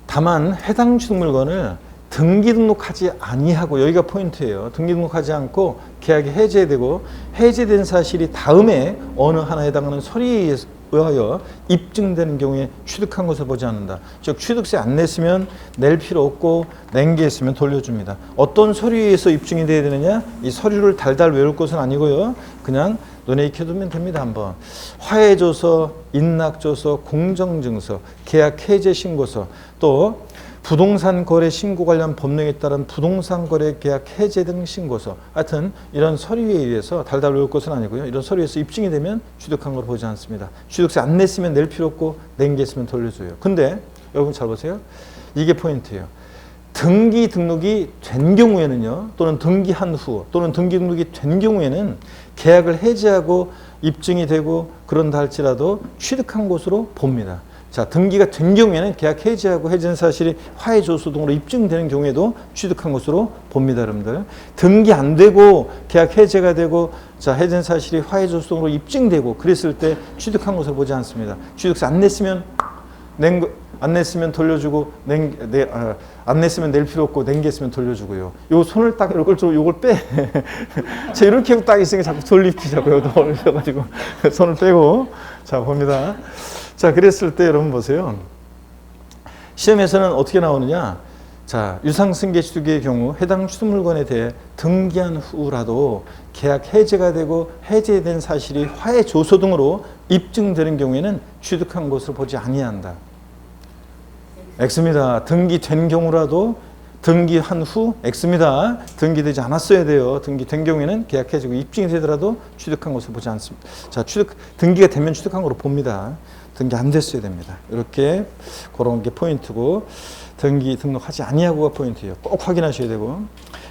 다만 해당 취득 물건을 등기 등록하지 아니하고 여기가 포인트예요. 등기 등록하지 않고 계약이 해제되고 해제된 사실이 다음에 어느 하나에 해당하는 서류에 의하여 입증되는 경우에 취득한 것을 보지 않는다. 즉 취득세 안 냈으면 낼 필요 없고 낸 게 있으면 돌려줍니다. 어떤 서류에서 입증이 돼야 되느냐? 이 서류를 달달 외울 것은 아니고요. 그냥 눈에 익혀두면 됩니다. 한번 화해조서, 인락조서, 공정증서, 계약해제신고서, 또 부동산 거래 신고 관련 법령에 따른 부동산 거래 계약 해제 등 신고서. 하여튼 이런 서류에 의해서 달달 외울 것은 아니고요. 이런 서류에서 입증이 되면 취득한 걸 보지 않습니다. 취득세 안 냈으면 낼 필요 없고 낸 게 있으면 돌려줘요. 근데 여러분 잘 보세요. 이게 포인트예요. 등기 등록이 된 경우에는요. 또는 등기한 후 또는 등기 등록이 된 경우에는 계약을 해지하고 입증이 되고 그런다 할지라도 취득한 것으로 봅니다. 자, 등기가 된 경우에는 계약 해지하고 해지된 사실이 화해조서 등으로 입증되는 경우에도 취득한 것으로 봅니다, 여러분들. 등기 안 되고 계약 해제가 되고 자, 해지된 사실이 화해조서 등으로 입증되고 그랬을 때 취득한 것을 보지 않습니다. 취득세 안 냈으면 안 냈으면 돌려주고 안 냈으면 낼 필요 없고 낸 게 있으면 돌려주고요. 요 손을 딱 요걸 빼. 제가 이렇게 딱 있으니까 자꾸 돌리자고요. 올려가지고 손을 빼고 자 봅니다. 자, 그랬을 때 여러분 보세요. 시험에서는 어떻게 나오느냐? 자, 유상승계 취득의 경우 해당 취득 물건에 대해 등기한 후라도 계약 해제가 되고 해제된 사실이 화해 조서 등으로 입증되는 경우에는 취득한 것으로 보지 아니한다. X입니다. 등기된 경우라도 등기한 후 X입니다. 등기되지 않았어야 돼요. 등기된 경우에는 계약 해지고 입증이 되더라도 취득한 것을 보지 않습니다. 자, 등기가 되면 취득한 거로 봅니다. 등기 안 됐어야 됩니다. 이렇게 그런 게 포인트고 등기 등록하지 아니하고가 포인트예요. 꼭 확인하셔야 되고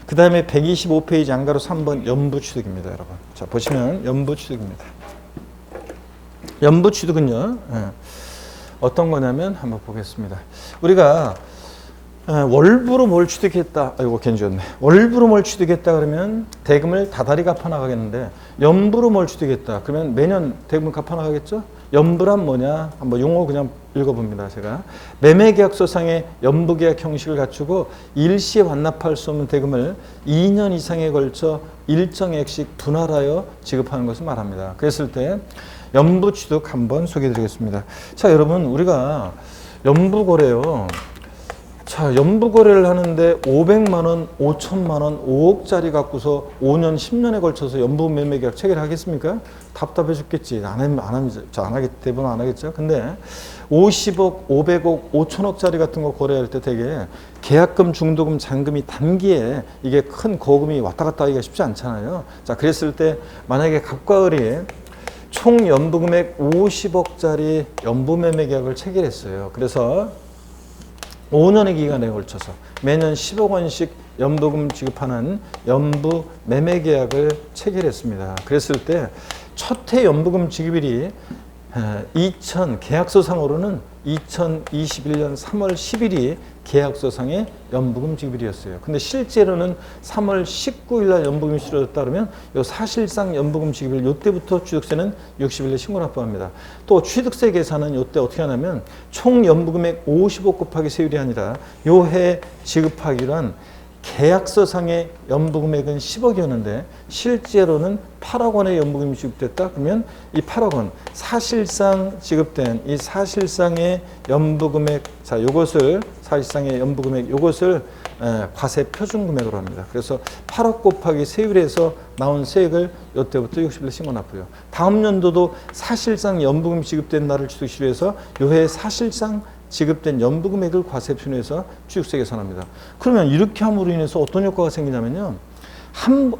그 다음에 125페이지 안가로 3번 연부취득입니다. 여러분. 자, 보시면 연부취득입니다. 연부취득은요. 어떤 거냐면 한번 보겠습니다. 우리가 월부로 뭘 취득했다. 아이고 괜찮네. 월부로 뭘 취득했다 그러면 대금을 다달이 갚아 나가겠는데 연부로 뭘 취득했다. 그러면 매년 대금을 갚아 나가겠죠? 연부란 뭐냐? 한번 용어 그냥 읽어봅니다. 제가 매매계약서상의 연부계약 형식을 갖추고 일시에 완납할 수 없는 대금을 2년 이상에 걸쳐 일정액씩 분할하여 지급하는 것을 말합니다. 그랬을 때 연부취득 한번 소개해드리겠습니다. 자, 여러분 우리가 연부거래요. 자, 연부거래를 하는데 500만 원, 5천만 원, 5억짜리 갖고서 5년, 10년에 걸쳐서 연부매매계약 체결하겠습니까? 답답해 죽겠지. 안 하겠, 대부분 안 하겠죠. 근데 50억, 500억, 5천억짜리 같은 거 거래할 때 되게 계약금, 중도금, 잔금이 단기에 이게 큰 거금이 왔다 갔다 하기가 쉽지 않잖아요. 자, 그랬을 때 만약에 갑과 을이 총 연부금액 50억짜리 연부매매계약을 체결했어요. 그래서 5년의 기간에 걸쳐서 매년 10억 원씩 연부금 지급하는 연부 매매 계약을 체결했습니다. 그랬을 때 첫 해 연부금 지급일이 계약서상으로는 2021년 3월 10일이 계약서상의 연부금 지급일이었어요. 근데 실제로는 3월 19일 날 연부금이 치러졌다 그러면 요 사실상 연부금 지급일 요때부터 취득세는 60일에 신고 납부합니다. 또 취득세 계산은 요때 어떻게 하냐면 총 연부금액 55 곱하기 세율이 아니라 요 해 지급하기로 한 계약서상의 연부금액은 10억이었는데 실제로는 8억 원의 연부금이 지급됐다. 그러면 이 8억 원 사실상 지급된 이 사실상의 연부금액, 자, 요것을 사실상의 연부금액 요것을 과세 표준금액으로 합니다. 그래서 8억 곱하기 세율에서 나온 세액을 이때부터 60일에 신고 납부요. 다음 연도도 사실상 연부금이 지급된 날을 취득시로 해서 요해 사실상 지급된 연부금액을 과세 표준에서 취득세 계산합니다. 그러면 이렇게 함으로 인해서 어떤 효과가 생기냐면요.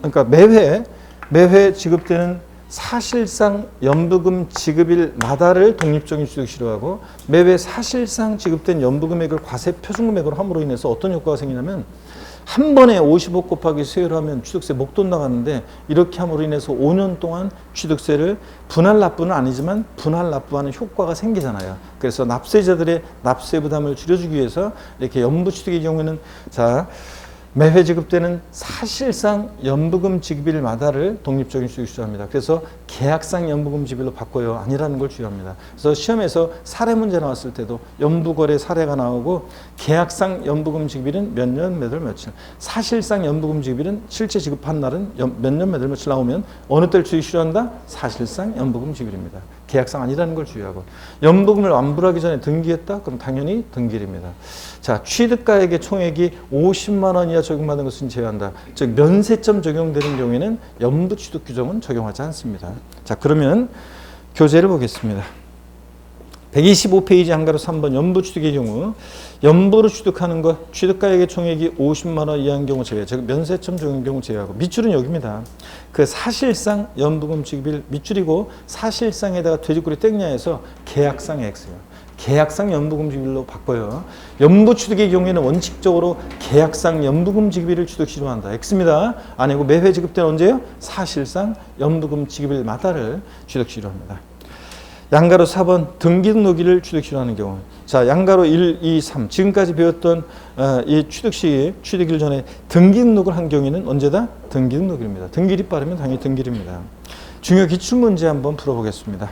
그러니까 매회 지급되는 사실상 연부금 지급일마다를 독립적인 취득시로 하고 매회 사실상 지급된 연부금액을 과세 표준금액으로 함으로 인해서 어떤 효과가 생기냐면 한 번에 55 곱하기 세율을 하면 취득세 목돈 나갔는데 이렇게 함으로 인해서 5년 동안 취득세를 분할 납부는 아니지만 분할 납부하는 효과가 생기잖아요. 그래서 납세자들의 납세 부담을 줄여주기 위해서 이렇게 연부취득의 경우에는 자, 매회 지급되는 사실상 연부금 지급일마다를 독립적인 취득시로 합니다. 그래서 계약상 연부금 지급일로 바꿔요. 아니라는 걸 주의합니다. 그래서 시험에서 사례 문제 나왔을 때도 연부거래 사례가 나오고 계약상 연부금 지급일은 몇 년, 몇 월, 며칠. 사실상 연부금 지급일은 실제 지급한 날은 몇 년, 몇 월, 며칠 나오면 어느 때를 취득시로 한다? 사실상 연부금 지급일입니다. 계약상 아니라는 걸 주의하고 연부금을 완불하기 전에 등기했다? 그럼 당연히 등기일입니다. 자, 취득가액의 총액이 50만 원 이하 적용받은 것은 제외한다. 즉 면세점 적용되는 경우에는 연부취득 규정은 적용하지 않습니다. 자, 그러면 교재를 보겠습니다. 125페이지 한가로 3번 연부취득의 경우 연부로 취득하는 것 취득가액의 총액이 50만 원 이하인 경우 제외, 즉 면세점 적용 경우 제외하고 밑줄은 여기입니다. 그 사실상 연부금 지급일 밑줄이고 사실상에다가 돼지꼬리 땡냐해서 계약상 X예요. 계약상 연부금 지급일로 바꿔요. 연부취득의 경우에는 원칙적으로 계약상 연부금 지급일을 취득시로 한다. X입니다. 아니고 매회 지급된 언제요? 사실상 연부금 지급일마다를 취득시로 합니다. 양가로 4번 등기등록일을 취득시로 하는 경우. 자, 양가로 1, 2, 3 지금까지 배웠던 이 취득시 취득일 전에 등기등록을 한 경우에는 언제다? 등기등록일입니다. 등기일이 빠르면 당연히 등기일입니다. 중요 기출문제 한번 풀어보겠습니다.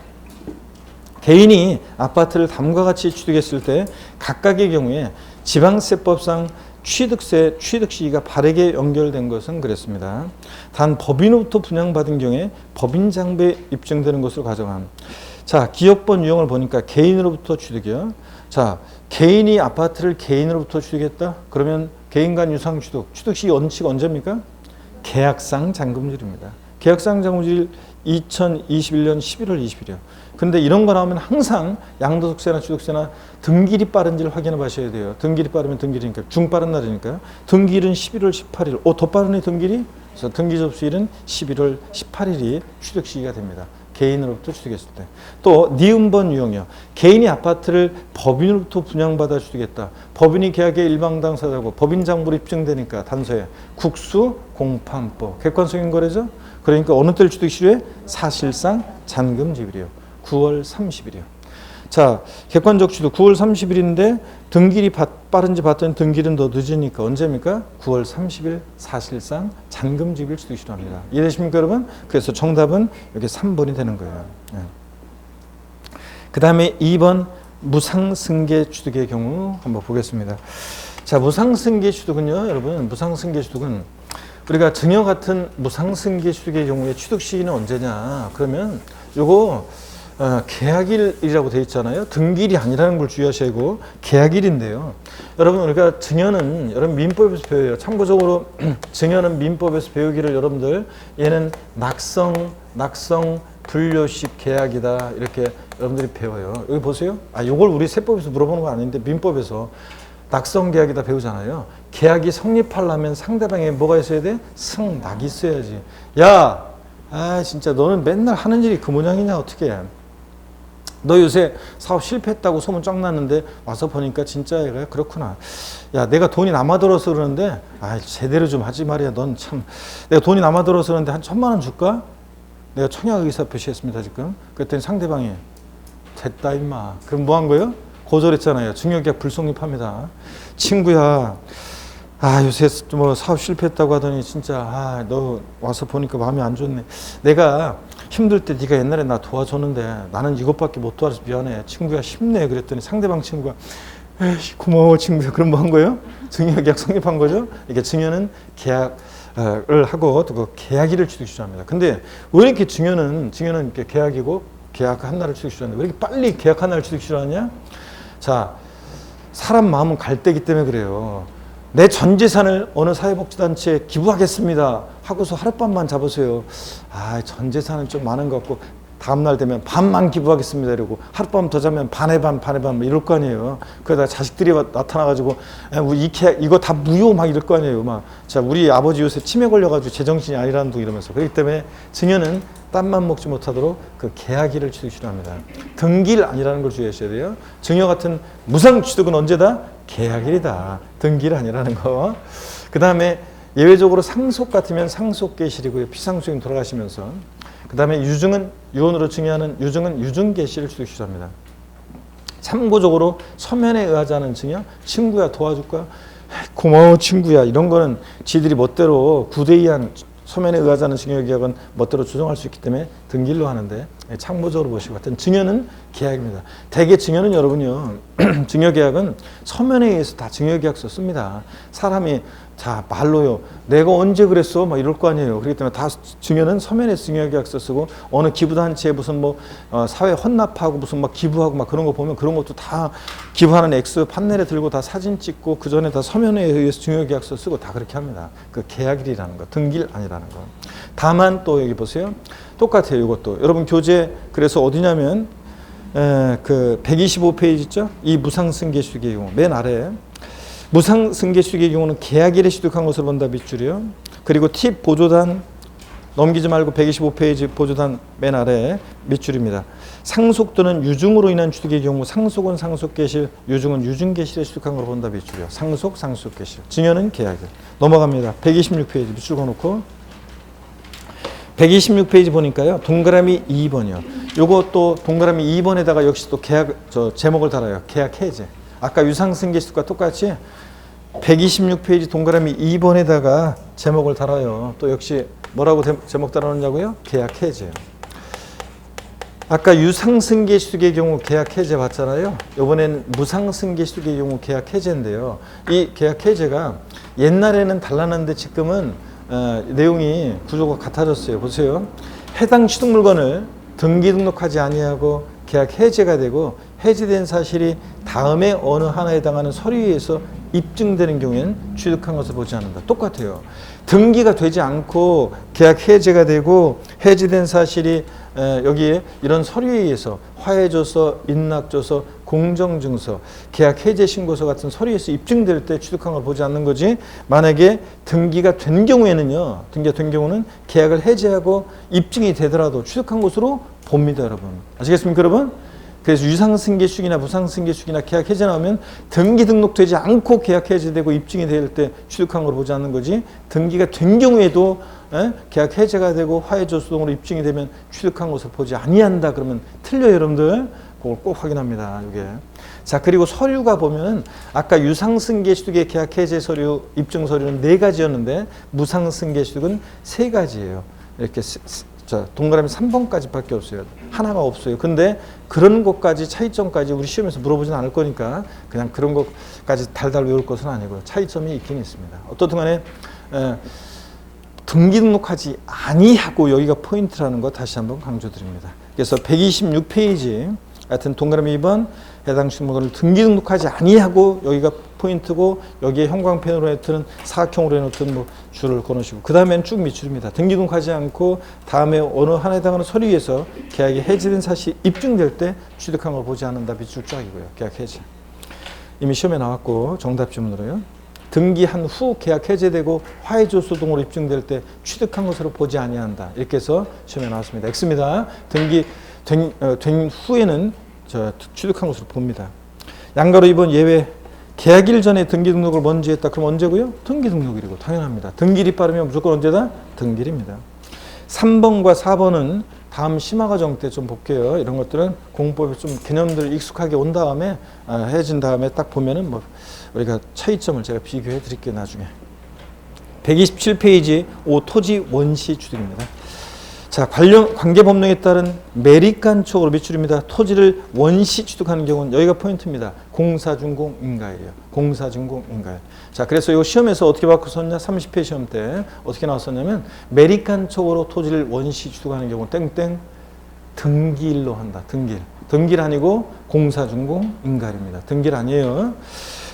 개인이 아파트를 다음과 같이 취득했을 때 각각의 경우에 지방세법상 취득세, 취득 시기가 바르게 연결된 것은 그랬습니다. 단 법인으로부터 분양받은 경우에 법인장부에 입증되는 것으로 가정함. 자, 기억번 유형을 보니까 개인으로부터 취득이요. 자, 개인이 아파트를 개인으로부터 취득했다? 그러면 개인 간 유상 취득, 취득 시기 원칙 언제입니까? 계약상 잔금질입니다. 계약상 잔금질 2021년 11월 20일이요. 근데 이런 거 나오면 항상 양도소득세나 취득세나 등기일이 빠른지를 확인해 봐셔야 돼요. 등기일이 빠르면 등기일이니까 중빠른 날이니까요. 등기일은 11월 18일. 더 빠르네 등기일이? 그래서 등기 접수일은 11월 18일이 취득 시기가 됩니다. 개인으로부터 취득했을 때. 또 니은번 유형이요. 개인이 아파트를 법인으로부터 분양받아 취득했다. 법인이 계약의 일방당사자고 법인장부로 입증되니까 단서에 국수 공판법. 객관적인 거래죠. 그러니까 어느 때를 취득시로 해? 사실상 잔금지급이에요. 9월 30일이요. 자, 객관적 취득 9월 30일인데 등기일이 빠른지 봤더니 등기일은 더 늦으니까 언제입니까? 9월 30일 사실상 잔금지급일 취득시로 합니다. 이해되십니까 여러분? 그래서 정답은 이렇게 3번이 되는 거예요. 네. 그 다음에 2번 무상승계 취득의 경우 한번 보겠습니다. 자, 무상승계 취득은요, 여러분, 무상승계 취득은 우리가 증여 같은 무상승계 취득의 경우에 취득 시기는 언제냐? 그러면 요거 계약일이라고 되어 있잖아요. 등기일이 아니라는 걸 주의하셔야 하고 계약일인데요. 여러분, 우리가 증여는 여러분 민법에서 배워요. 참고적으로 증여는 민법에서 배우기를 여러분들 얘는 낙성 분료식 계약이다 이렇게 여러분들이 배워요. 여기 보세요. 요걸 우리 세법에서 물어보는 거 아닌데 민법에서 낙성 계약이다 배우잖아요. 계약이 성립하려면 상대방에 뭐가 있어야 돼? 승낙이 있어야지. 야, 진짜 너는 맨날 하는 일이 그 모양이냐 어떻게 해? 너 요새 사업 실패했다고 소문 쫙 났는데 와서 보니까 진짜 얘가 그렇구나. 야, 내가 돈이 남아들어서 그러는데 제대로 좀 하지 말이야. 넌 참 내가 돈이 남아들어서 그러는데 한 1,000만 원 줄까? 내가 청약 의사 표시했습니다 지금. 그랬더니 상대방이 됐다 임마. 그럼 뭐 한 거예요? 고절했잖아요. 증여계약 불성립합니다. 친구야, 요새 뭐 사업 실패했다고 하더니 진짜 너 와서 보니까 마음이 안 좋네. 내가 힘들 때 네가 옛날에 나 도와줬는데 나는 이것밖에 못 도와줘서 미안해. 친구야 힘내. 그랬더니 상대방 친구가 에이씨 고마워 친구야. 그럼 뭐 한 거예요? 증여계약 성립한 거죠. 이게 증여는 계약을 하고 또 그 계약일을 취득시효합니다. 근데 왜 이렇게 증여는 이렇게 계약이고 계약 한 날을 취득시효하는데 왜 이렇게 빨리 계약 한 날을 취득시효하냐? 자, 사람 마음은 갈대기 때문에 그래요. 내 전 재산을 어느 사회복지단체에 기부하겠습니다 하고서 하룻밤만 잡으세요. 전 재산은 좀 많은 것 같고 다음날 되면 반만 기부하겠습니다 이러고 하룻밤 더 자면 반의 반 뭐 이럴 거 아니에요. 그러다 자식들이 나타나가지고 이거 다 무효 막 이럴 거 아니에요. 자, 우리 아버지 요새 치매 걸려가지고 제정신이 아니라는 둥 이러면서. 그렇기 때문에 증여는 땀만 먹지 못하도록 그 계약일을 취득시효합니다. 등기일 아니라는 걸 주의하셔야 돼요. 증여 같은 무상 취득은 언제다? 계약일이다. 등기일 아니라는 거. 그 다음에 예외적으로 상속 같으면 상속계실이고요. 피상속인 돌아가시면서. 그 다음에 유증은 유언으로 증여하는 유증은 유증계시를 취득시효합니다. 참고적으로 서면에 의하지 않은 증여, 친구야 도와줄까? 고마워 친구야. 이런 거는 지들이 멋대로 구대의한 서면에 의하지 않은 증여계약은 멋대로 조정할 수 있기 때문에 등기일로 하는데 참고적으로 보시고 하여튼 증여는 계약입니다. 대개 증여는 여러분요. 증여계약은 서면에 의해서 다 증여계약서 씁니다. 사람이 자 말로요. 내가 언제 그랬어? 막 이럴 거 아니에요. 그렇기 때문에 다 증여는 서면에 증여계약서 쓰고 어느 기부단체에 무슨 사회 헌납하고 무슨 기부하고 막 그런 거 보면 그런 것도 다 기부하는 액수 판넬에 들고 다 사진 찍고 그 전에 다 서면에 의해서 증여계약서 쓰고 다 그렇게 합니다. 그 계약일이라는 거, 등기일 아니라는 거. 다만 또 여기 보세요. 똑같아요. 이것도 여러분 교재 그래서 어디냐면 그 125페이지 있죠? 이 무상승계취득의 경우 맨 아래에 무상승계취득의 경우는 계약일에 취득한 것으로 본다 밑줄이요. 그리고 팁 보조단 넘기지 말고 125페이지 보조단 맨 아래에 밑줄입니다. 상속 또는 유증으로 인한 취득의 경우 상속은 상속계실, 유증은 유증계실에 취득한 것으로 본다 밑줄이요. 상속, 상속계실. 증여는 계약일. 넘어갑니다. 126페이지 밑줄 그어놓고 126페이지 보니까요. 동그라미 2번이요. 요거 또 동그라미 2번에다가 역시 또 계약 제목을 달아요. 계약 해제. 아까 유상승계취득과 똑같이 126페이지 동그라미 2번에다가 제목을 달아요. 또 역시 뭐라고 제목 달아놓냐고요? 계약 해제요. 아까 유상승계취득의 경우 계약 해제 봤잖아요. 이번엔 무상승계취득의 경우 계약 해제인데요. 이 계약 해제가 옛날에는 달랐는데 지금은 내용이 구조가 같아졌어요. 보세요. 해당 취득 물건을 등기 등록하지 아니하고 계약 해제가 되고 해제된 사실이 다음에 어느 하나에 해당하는 서류에 의해서 입증되는 경우에는 취득한 것을 보지 않는다. 똑같아요. 등기가 되지 않고 계약 해제가 되고 해제된 사실이 여기에 이런 서류에 의해서 화해조서, 인락조서, 공정증서, 계약 해제 신고서 같은 서류에서 입증될 때 취득한 걸 보지 않는 거지. 만약에 등기가 된 경우에는요. 등기가 된 경우는 계약을 해제하고 입증이 되더라도 취득한 것으로 봅니다. 여러분. 아시겠습니까 여러분? 그래서 유상승계취득이나 무상승계취득이나 계약 해제 나오면 등기 등록되지 않고 계약 해제되고 입증이 될 때 취득한 걸 보지 않는 거지. 등기가 된 경우에도 계약 해제가 되고 화해조서 등으로 입증이 되면 취득한 것을 보지 아니한다. 그러면 틀려요, 여러분들. 그걸 꼭 확인합니다. 이게. 자, 그리고 서류가 보면은 아까 유상승계취득의 계약 해제 서류, 입증 서류는 4가지였는데 무상승계취득은 3가지예요. 이렇게 자, 동그라미 3번까지 밖에 없어요. 하나가 없어요. 근데 그런 것까지 차이점까지 우리 시험에서 물어보진 않을 거니까 그냥 그런 것까지 달달 외울 것은 아니고요. 차이점이 있긴 있습니다. 어떻든 간에 등기 등록하지 아니하고 여기가 포인트라는 거 다시 한번 강조드립니다. 그래서 126페이지 하여튼 동그라미 2번 해당 종목을 등기 등록하지 아니하고 여기가 포인트고 여기에 형광펜으로 해놓든 사각형으로 해놓든 뭐 줄을 걸으시고 그 다음에는 쭉 밑줄입니다. 등기 등록하지 않고 다음에 어느 하나에 해당하는 서류에서 계약이 해지된 사실이 입증될 때 취득한 걸 보지 않는다. 밑줄 쫙이고요. 계약 해지. 이미 시험에 나왔고 정답 질문으로요. 등기한 후 계약 해제되고 화해조서 등으로 입증될 때 취득한 것으로 보지 아니한다. 이렇게 해서 시험에 나왔습니다. X입니다. 된 후에는 취득한 것으로 봅니다. 양가로 2번 예외. 계약일 전에 등기 등록을 먼저 했다. 그럼 언제고요? 등기 등록일이고 당연합니다. 등기일이 빠르면 무조건 언제다? 등기일입니다. 3번과 4번은 다음 심화과정 때 좀 볼게요. 이런 것들은 공법에 좀 개념들 익숙하게 온 다음에 해진 다음에 딱 보면은 뭐 우리가 차이점을 제가 비교해 드릴게요. 나중에 127페이지 5 토지 원시 취득입니다. 자, 관계 법령에 따른 매립간촉으로 밑줄입니다. 토지를 원시 취득하는 경우는 여기가 포인트입니다. 공사준공 인가일이에요. 공사준공 인가일. 자, 그래서 이 시험에서 어떻게 바꿨었냐? 30회 시험 때 어떻게 나왔었냐면 매립간촉으로 토지를 원시 취득하는 경우 땡땡 등기일로 한다. 등기일. 등기일 아니고 공사준공 인가일입니다. 등기일 아니에요.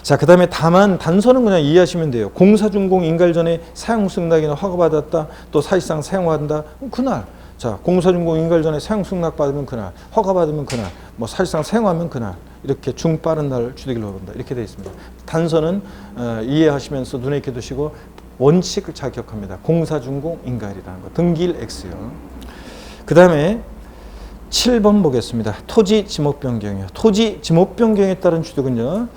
자, 그 다음에 다만 단서는 그냥 이해하시면 돼요. 공사준공 인가일 전에 사용승낙이나 허가받았다. 또 사실상 사용한다. 그날. 자, 공사준공 인가일 전에 사용승낙 받으면 그날. 허가받으면 그날. 뭐 사실상 사용하면 그날. 이렇게 중빠른 날 취득일로 본다. 이렇게 되어 있습니다. 단서는 이해하시면서 눈에 익혀 두시고 원칙을 잘 기억합니다. 공사준공 인가일이라는 거. 등기일 X요. 그 다음에 7번 보겠습니다. 토지 지목 변경이요. 토지 지목 변경에 따른 취득은요.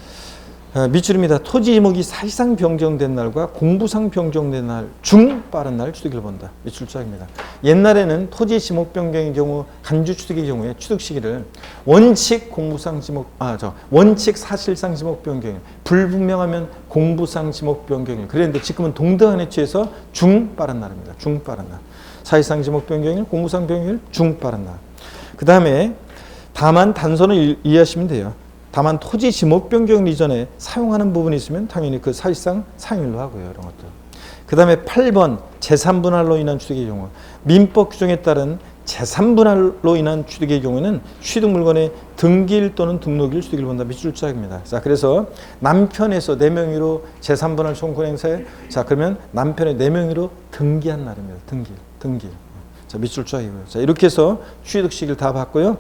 밑줄입니다. 토지 지목이 사실상 변경된 날과 공부상 변경된 날 중 빠른 날 취득일을 본다. 밑줄 짝입니다. 옛날에는 토지 지목 변경의 경우 간주 취득의 경우에 취득 시기를 원칙 공부상 지목 원칙 사실상 지목 변경 불분명하면 공부상 지목 변경일 그랬는데 지금은 동등한에 취해서 중 빠른 날입니다. 중 빠른 날. 사실상 지목 변경일 공부상 변경일 중 빠른 날. 그 다음에 다만 단서는 이해하시면 돼요. 다만 토지 지목 변경 이전에 사용하는 부분이 있으면 당연히 그 사실상 상일로 하고요. 이런 것들. 그 다음에 8번 재산분할로 인한 취득의 경우 민법 규정에 따른 재산분할로 인한 취득의 경우는 취득 물건의 등기일 또는 등록일 취득을 본다. 밑줄 짝입니다. 자, 그래서 남편에서 내 명의로 재산분할 청구 행사에 자, 그러면 남편의 내 명의로 등기한 날입니다. 등기일. 자, 밑줄 쫙이고요. 자, 이렇게 해서 취득 시기를 다 봤고요.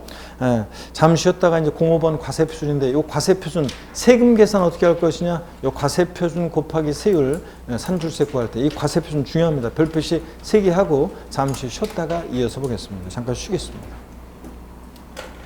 잠시 쉬었다가 이제 05번 과세표준인데, 이 과세표준 세금 계산 어떻게 할 것이냐? 이 과세표준 곱하기 세율 산출세 구할 때 이 과세표준 중요합니다. 별표시 3개 하고 잠시 쉬었다가 이어서 보겠습니다. 잠깐 쉬겠습니다.